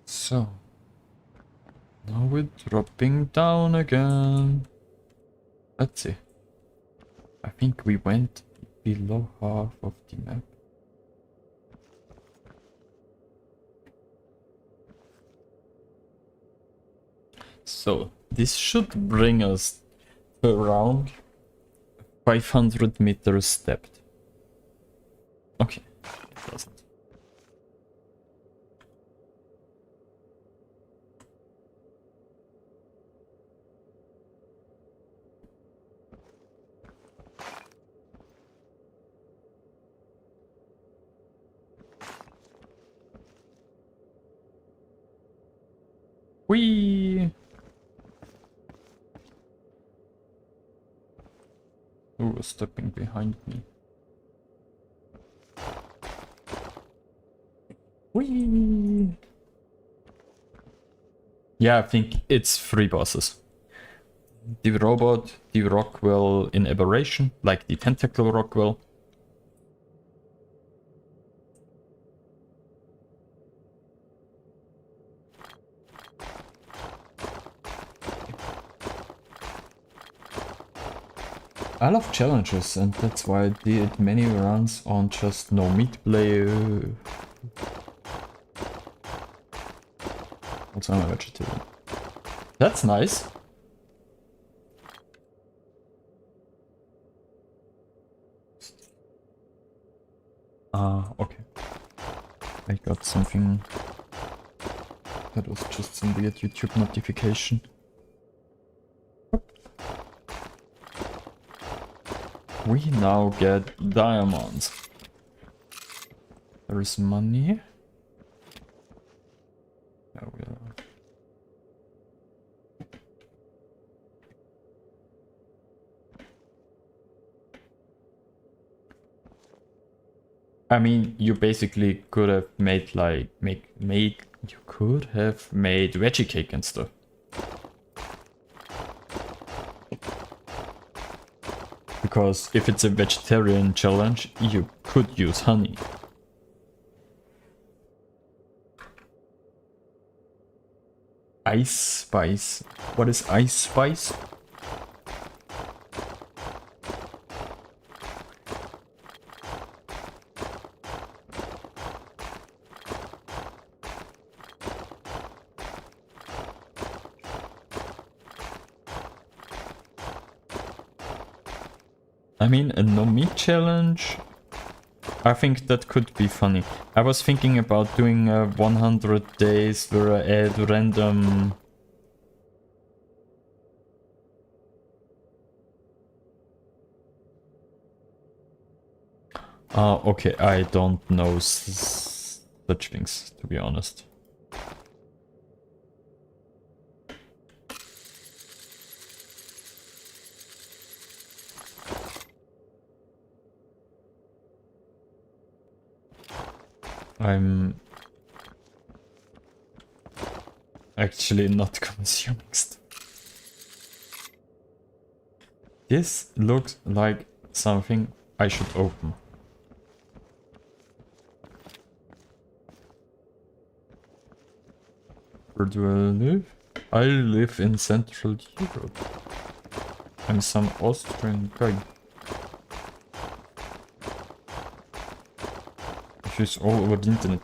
So now we're dropping down again. Let's see. I think we went below half of the map. So this should bring us to around 500 meters stepped. Okay, it doesn't. Whee! Who was stepping behind me? Whee! Yeah, I think it's 3 bosses. The robot, the Rockwell in Aberration, like the tentacle Rockwell. I love challenges, and that's why I did many runs on just no meat play. Also, I'm a vegetarian. That's nice. Okay. I got something that was just some weird YouTube notification. We now get diamonds. There is money. There we are. I mean, you basically could have made like you could have made veggie cake and stuff. Because if it's a vegetarian challenge, you could use honey. Ice spice. What is ice spice? I mean, a no meat challenge, I think that could be funny. I was thinking about doing 100 days where I add random... Okay, I don't know such things, to be honest. I'm actually not consuming stuff. This looks like something I should open. Where do I live? I live in Central Europe. I'm some Austrian guy. She's all over the internet.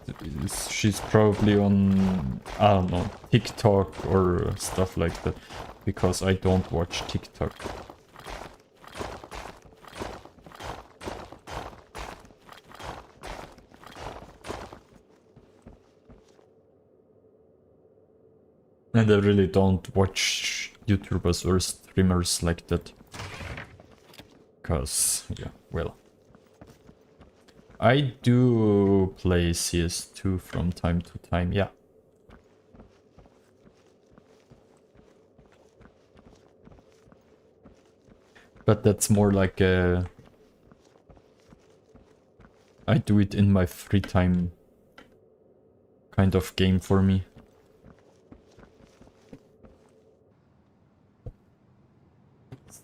She's probably on, I don't know, TikTok or stuff like that. Because I don't watch TikTok. And I really don't watch YouTubers or streamers like that. Because, yeah, well. I do play CS2 from time to time, yeah. But that's more like a... I do it in my free time kind of game for me.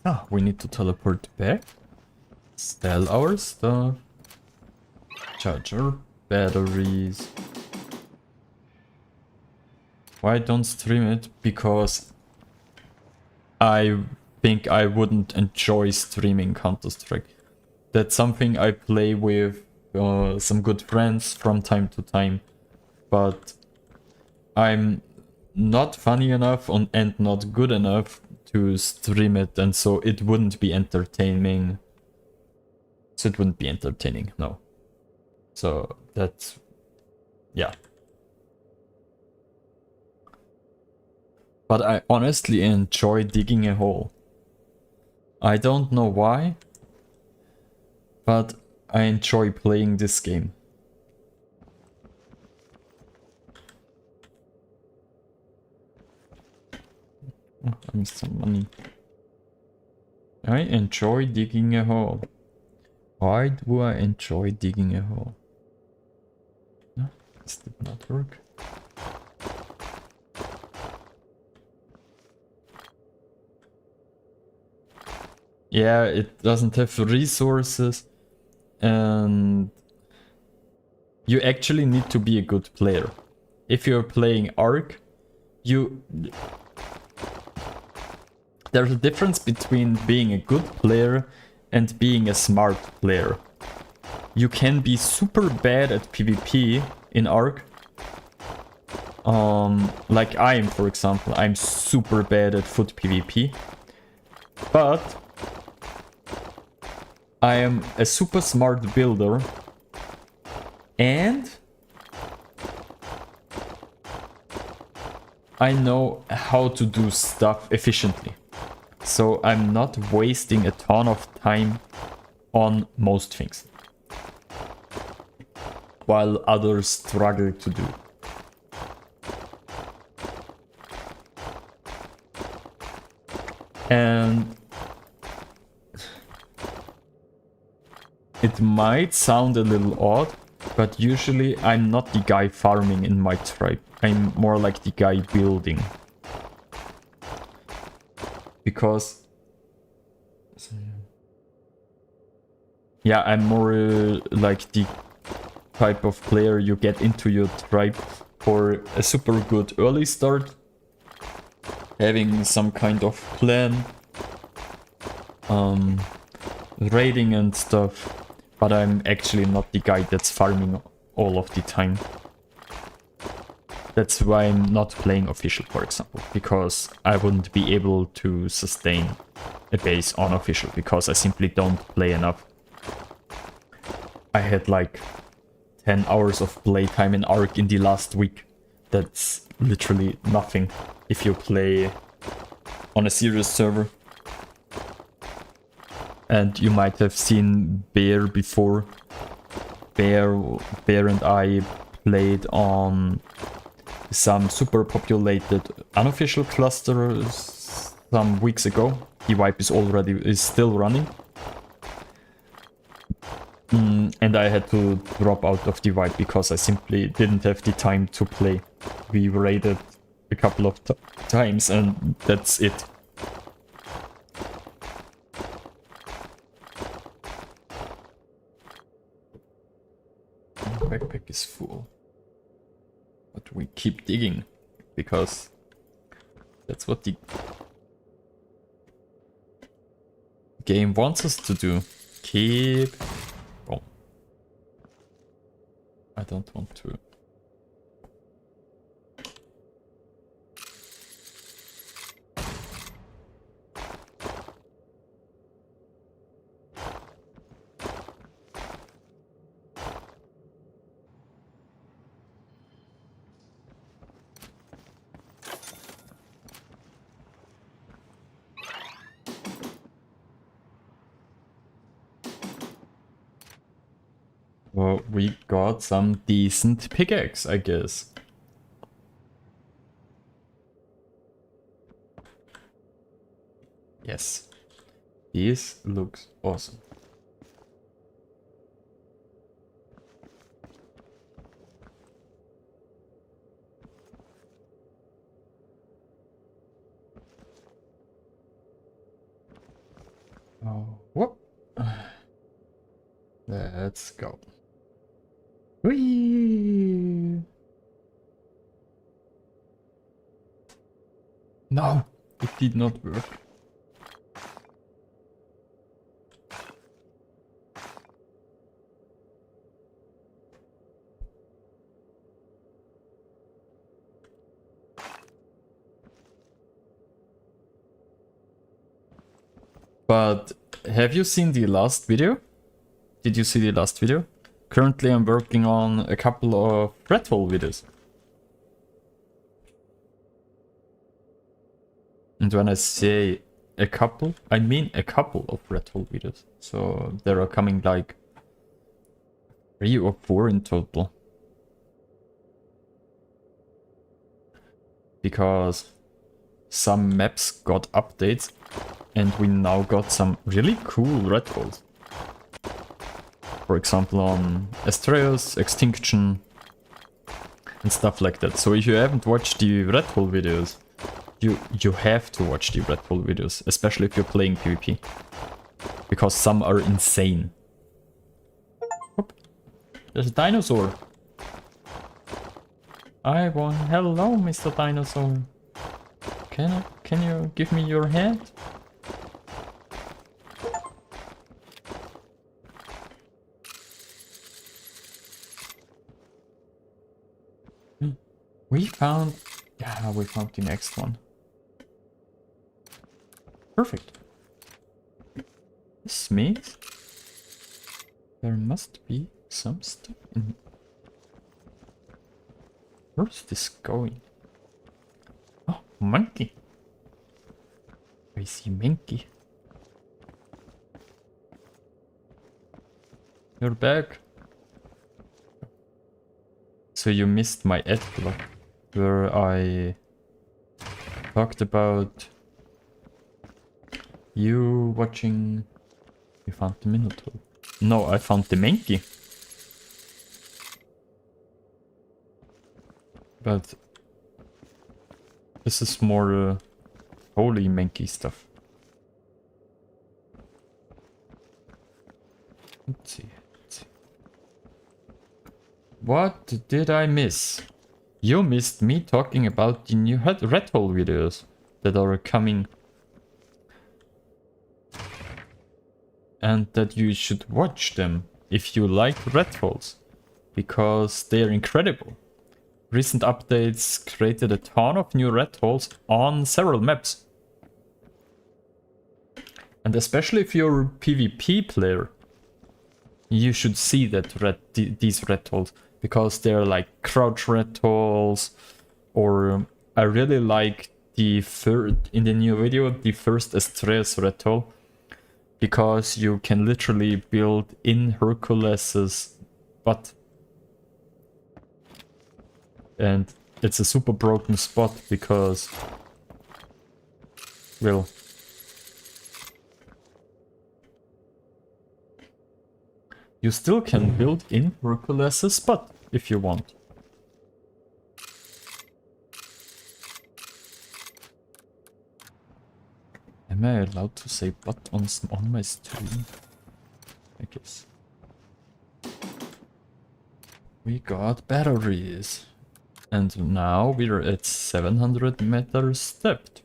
Ah, we need to teleport back. Sell our stuff. Charge our batteries. Why don't stream it? Because I think I wouldn't enjoy streaming Counter-Strike. That's something I play with some good friends from time to time. But I'm not funny enough and not good enough to stream it, and so it wouldn't be entertaining. So it wouldn't be entertaining, no. So that's, yeah. But I honestly enjoy digging a hole. I don't know why, but I enjoy playing this game. Oh, I missed some money. I enjoy digging a hole. Why do I enjoy digging a hole? No, this did not work. Yeah, it doesn't have resources, and you actually need to be a good player. If you're playing Ark, there's a difference between being a good player and being a smart player. You can be super bad at PvP in Ark. Like I am, for example. I'm super bad at foot PvP. But I am a super smart builder. And I know how to do stuff efficiently. So I'm not wasting a ton of time on most things, while others struggle to do. And it might sound a little odd, but usually I'm not the guy farming in my tribe. I'm more like the guy building. Because, yeah, I'm more like the type of player you get into your tribe for a super good early start, having some kind of plan, raiding and stuff, but I'm actually not the guy that's farming all of the time. That's why I'm not playing official, for example, because I wouldn't be able to sustain a base on official, because I simply don't play enough. I had like 10 hours of playtime in Ark in the last week. That's literally nothing if you play on a serious server. And you might have seen Bear before. Bear and I played on some super populated unofficial clusters some weeks ago. The wipe is still running. And I had to drop out of the wipe because I simply didn't have the time to play. We raided a couple of times and that's it. My backpack is full. But we keep digging because that's what the game wants us to do. Keep... Oh. I don't want to. Well, we got some decent pickaxe, I guess. Yes. This looks awesome. Oh, whoop. Let's go. Whee! No, it did not work. But have you seen the last video? Did you see the last video? Currently I'm working on a couple of red hole videos. And when I say a couple, I mean a couple of red hole videos. So there are coming like 3 or 4 in total. Because some maps got updates and we now got some really cool red holes. For example on Astraeus, Extinction and stuff like that. So if you haven't watched the red hole videos, you have to watch the red hole videos, especially if you're playing PvP. Because some are insane. Oop. There's a dinosaur. Hello, Mr. Dinosaur. Can you give me your head? We found the next one. Perfect. This means there must be some stuff in. Where's this going? Oh, monkey. I see monkey. You're back. So you missed my ad block where I talked about you watching. You found the Minotaur. No, I found the monkey. But this is more holy monkey stuff. Let's see. What did I miss? You missed me talking about the new red hole videos that are coming. And that you should watch them if you like red holes. Because they are incredible. Recent updates created a ton of new red holes on several maps. And especially if you're a PvP player, you should see that these red holes, because they're like crouch red holes, or I really like the third in the new video, the first Astreus red hole, because you can literally build in Hercules's butt. And it's a super broken spot because, well, you still can build in Hercules's butt if you want. Am I allowed to say butt on my stream? I guess. We got batteries. And now we're at 700 meters stepped.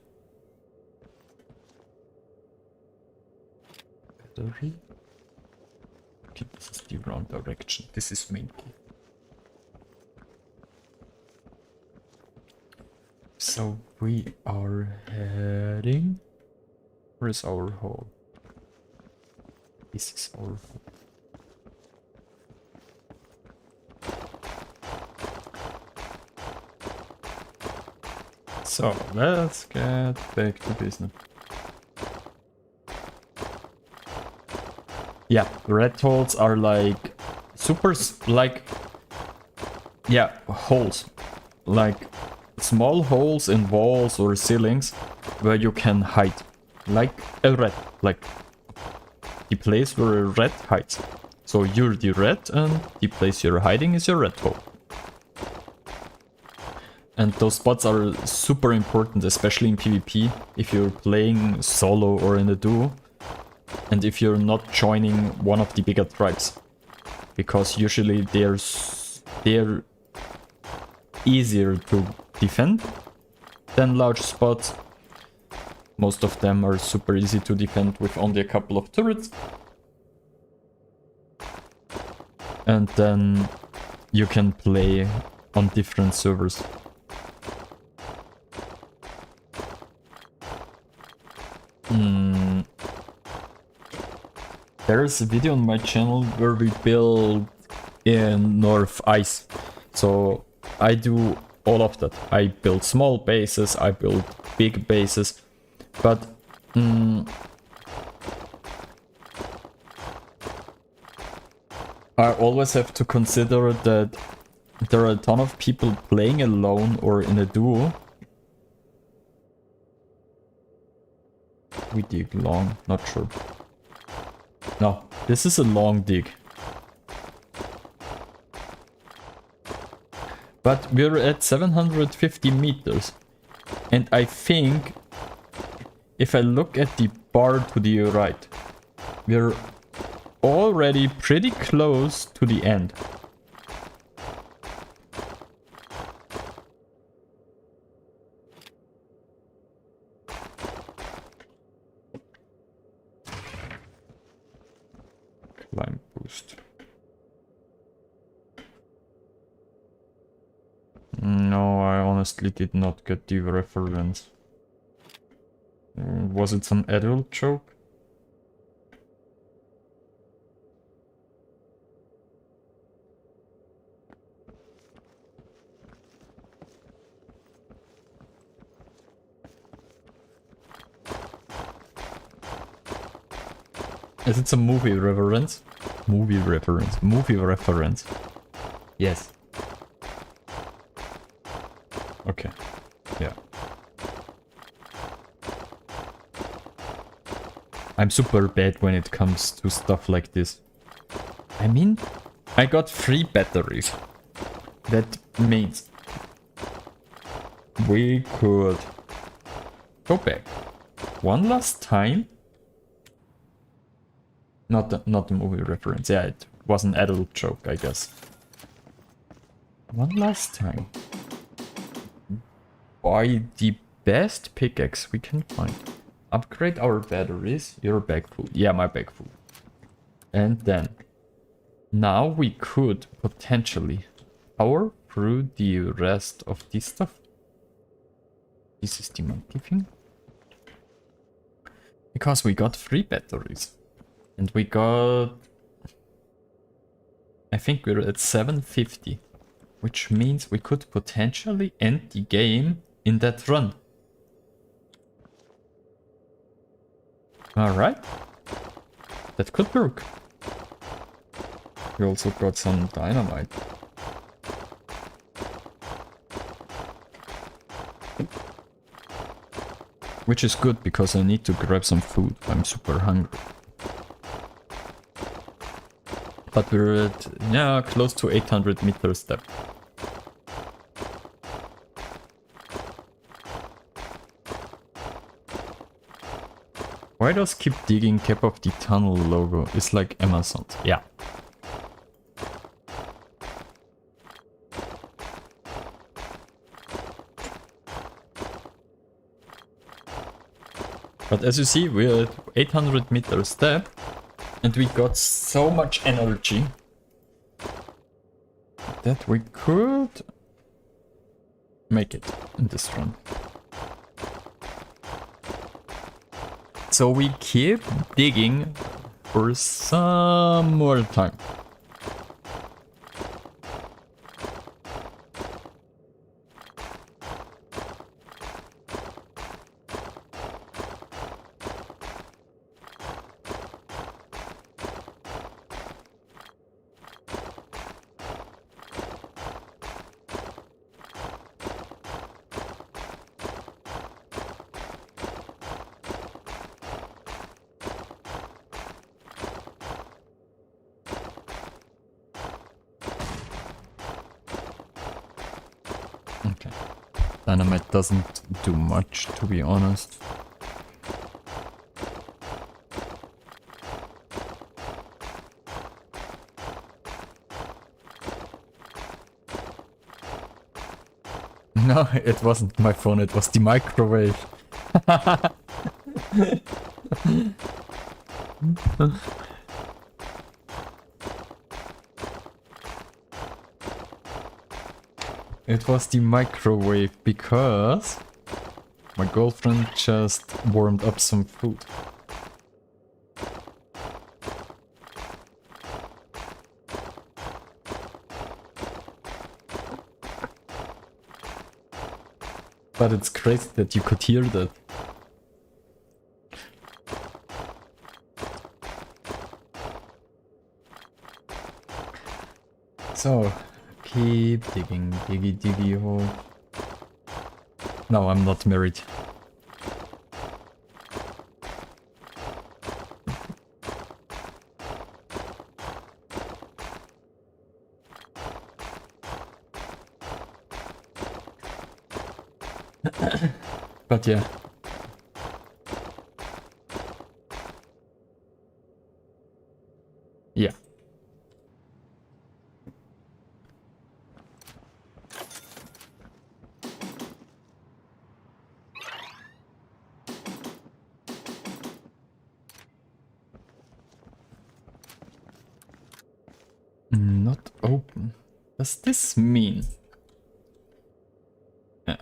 Battery? Okay, this is the wrong direction. This is main key. So we are heading... Where is our hole? This is our hole. So let's get back to business. Yeah, red holes are like holes. Like small holes in walls or ceilings where you can hide. Like a rat, like the place where a rat hides. So you're the rat and the place you're hiding is your red hole. And those spots are super important, especially in PvP, if you're playing solo or in a duo. And if you're not joining one of the bigger tribes. Because usually they're easier to defend than large spots. Most of them are super easy to defend with only a couple of turrets. And then you can play on different servers. There's a video on my channel where we build in North Ice. So I do all of that. I build small bases, I build big bases. But I always have to consider that there are a ton of people playing alone or in a duo. We dig long, not sure. No, this is a long dig. But we're at 750 meters. And I think if I look at the bar to the right, we're already pretty close to the end. Climb boost. No, I honestly did not get the reference. Was it some adult joke? Is it some movie reference? Movie reference. Movie reference. Yes. Okay. Yeah. I'm super bad when it comes to stuff like this. I mean, I got 3 batteries. That means we could go back one last time. Not the movie reference. Yeah, it was an adult joke, I guess. One last time. Buy the best pickaxe we can find. Upgrade our batteries. Your bag full. Yeah, my bag full. And then now we could potentially power through the rest of this stuff. This is the monkey thing. Because we got 3 batteries. And we got I think we're at 750, which means we could potentially end the game in that run. Alright, that could work. We also got some dynamite. Which is good because I need to grab some food. I'm super hungry. But we're at, yeah, close to 800 meters depth. Why does keep digging cap of the tunnel logo? It's like Amazon. Yeah. But as you see, we're at 800 meters depth and we got so much energy that we could make it in this run. So we keep digging for some more time. Okay. Dynamite doesn't do much, to be honest. No, it wasn't my phone, it was the microwave. It was the microwave because my girlfriend just warmed up some food. But it's crazy that you could hear that. So, keep digging, diggy diggy hole. No, I'm not married. But yeah. Yeah. Not open. Does this mean? Yeah.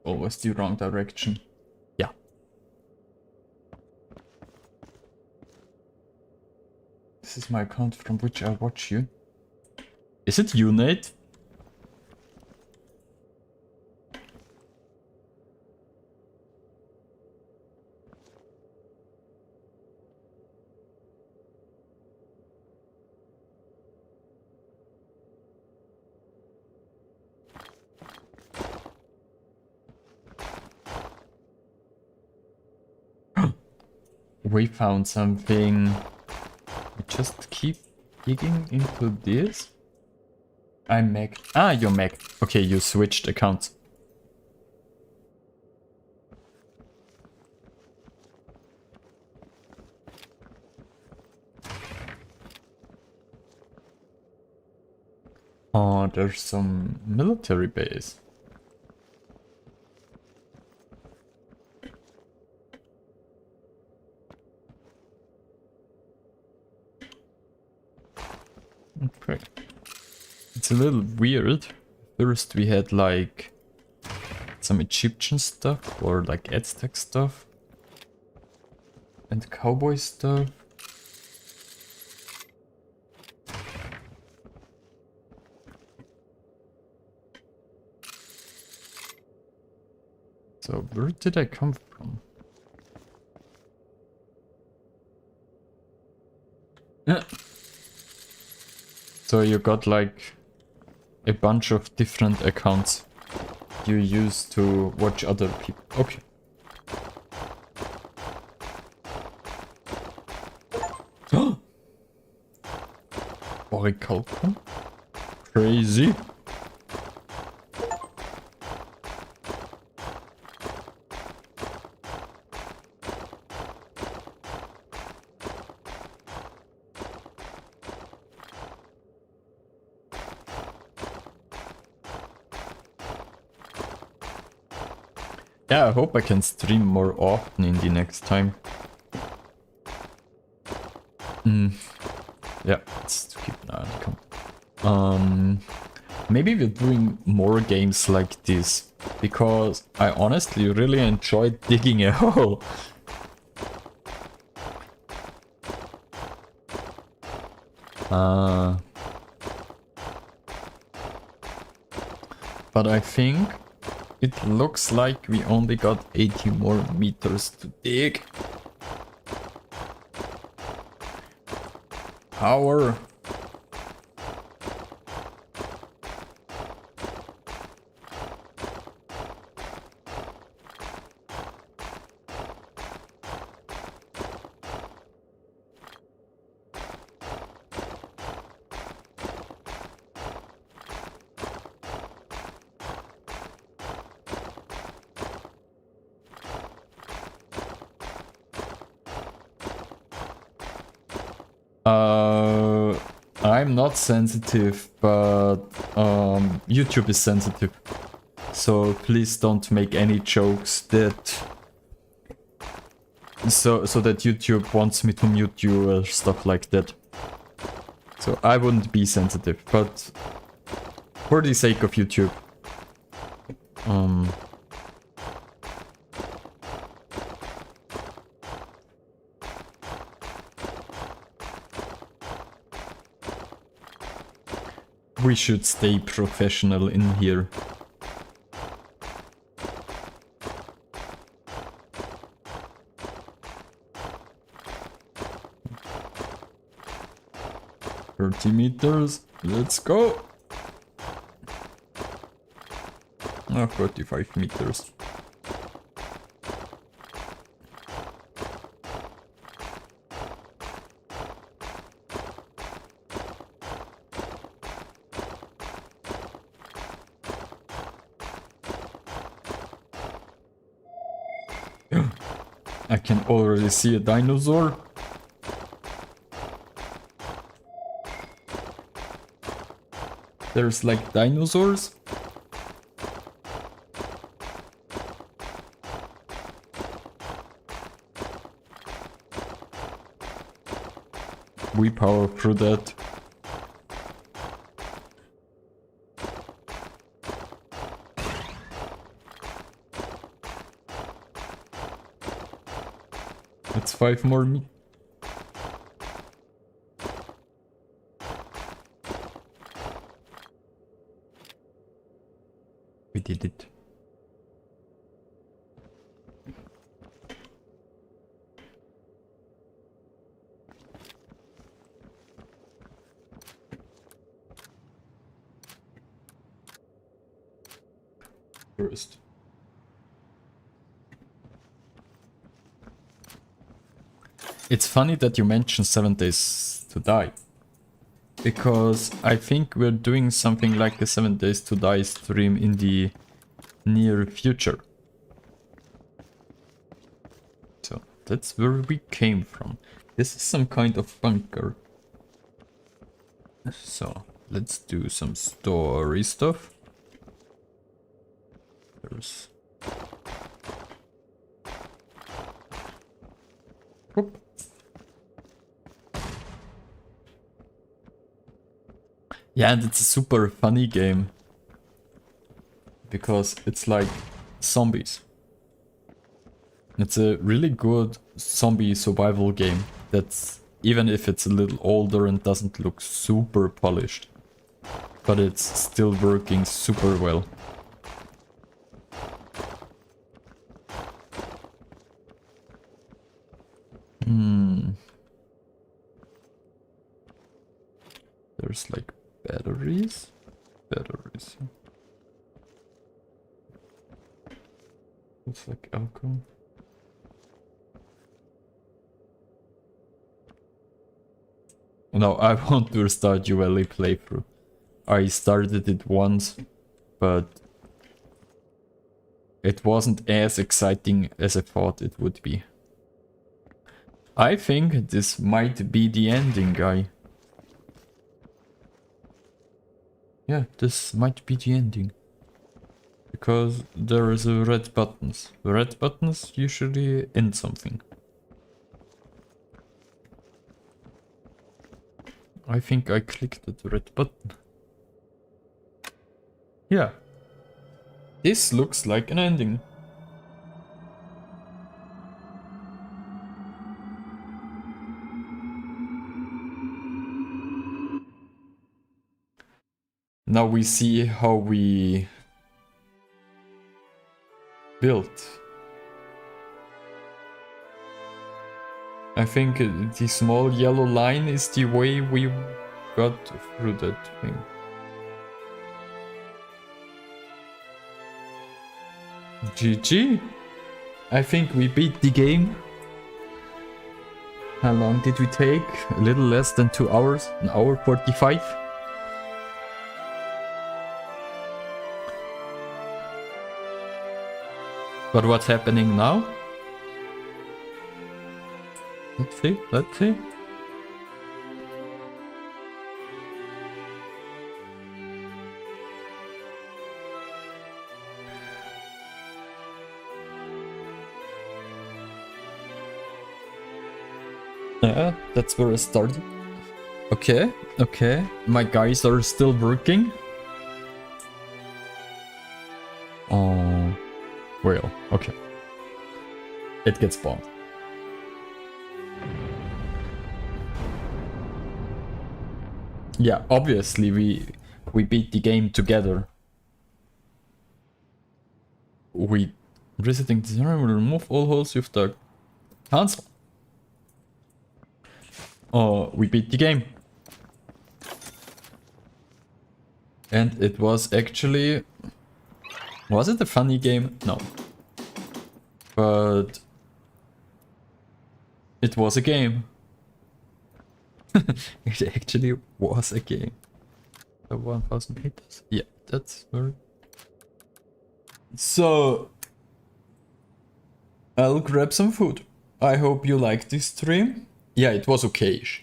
Always the wrong direction. Yeah. This is my account from which I watch you. Is it you, Nate? We found something. We just keep digging into this. I'm Mac. Ah, you're Mac. Okay, you switched accounts. Oh, there's some military base. Okay. It's a little weird. First we had like some Egyptian stuff or like Aztec stuff and cowboy stuff. So where did I come from? Yeah. So you got like a bunch of different accounts you use to watch other people. Okay. Orichalcum? Crazy. Yeah, I hope I can stream more often in the next time. Yeah, let's keep an eye on the maybe we're doing more games like this, because I honestly really enjoyed digging a hole. But I think it looks like we only got 80 more meters to dig. Power. I'm not sensitive, but YouTube is sensitive. So please don't make any jokes that so that YouTube wants me to mute you or stuff like that. So I wouldn't be sensitive, but for the sake of YouTube. We should stay professional in here. "30 meters, let's go!" 45 meters. I can already see a dinosaur. There's like dinosaurs. We power through that. It's 5 more We did it. First. It's funny that you mentioned 7 Days to Die. Because I think we're doing something like a 7 Days to Die stream in the near future. So that's where we came from. This is some kind of bunker. So let's do some story stuff. There's... Whoop. Yeah, and it's a super funny game. Because it's like zombies. It's a really good zombie survival game. That's, even if it's a little older and doesn't look super polished. But it's still working super well. this? Looks like alcohol. No, I want to restart Stardew playthrough. I started it once, but it wasn't as exciting as I thought it would be. I think this might be the ending, guy. Yeah, this might be the ending. Because there is a red buttons. The red buttons usually end something. I think I clicked the red button. Yeah. This looks like an ending. Now we see how we built. I think the small yellow line is the way we got through that thing. GG! I think we beat the game. How long did we take? A little less than 2 hours? An hour 45? But what's happening now? Let's see, let's see. Yeah, that's where I started. Okay, okay. My guys are still working. Oh, well, okay. It gets bombed. Yeah, obviously we beat the game together. We visiting the area will remove all holes you've dug. Cancel. Oh, we beat the game. And it was actually... Was it a funny game? No. But... It was a game. It actually was a game. 1000 meters. Yeah, that's very... So... I'll grab some food. I hope you liked this stream. Yeah, it was okayish.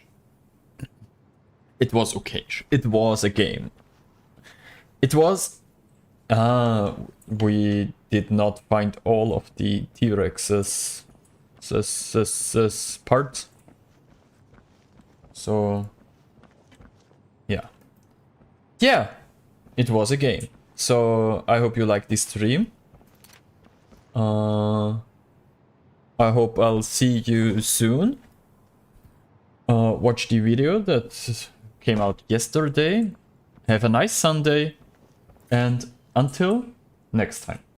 It was okayish. It was a game. It was... we did not find all of the T-Rex's parts. So... Yeah. Yeah! It was a game. So, I hope you liked this stream. I hope I'll see you soon. Watch the video that came out yesterday. Have a nice Sunday. And until next time.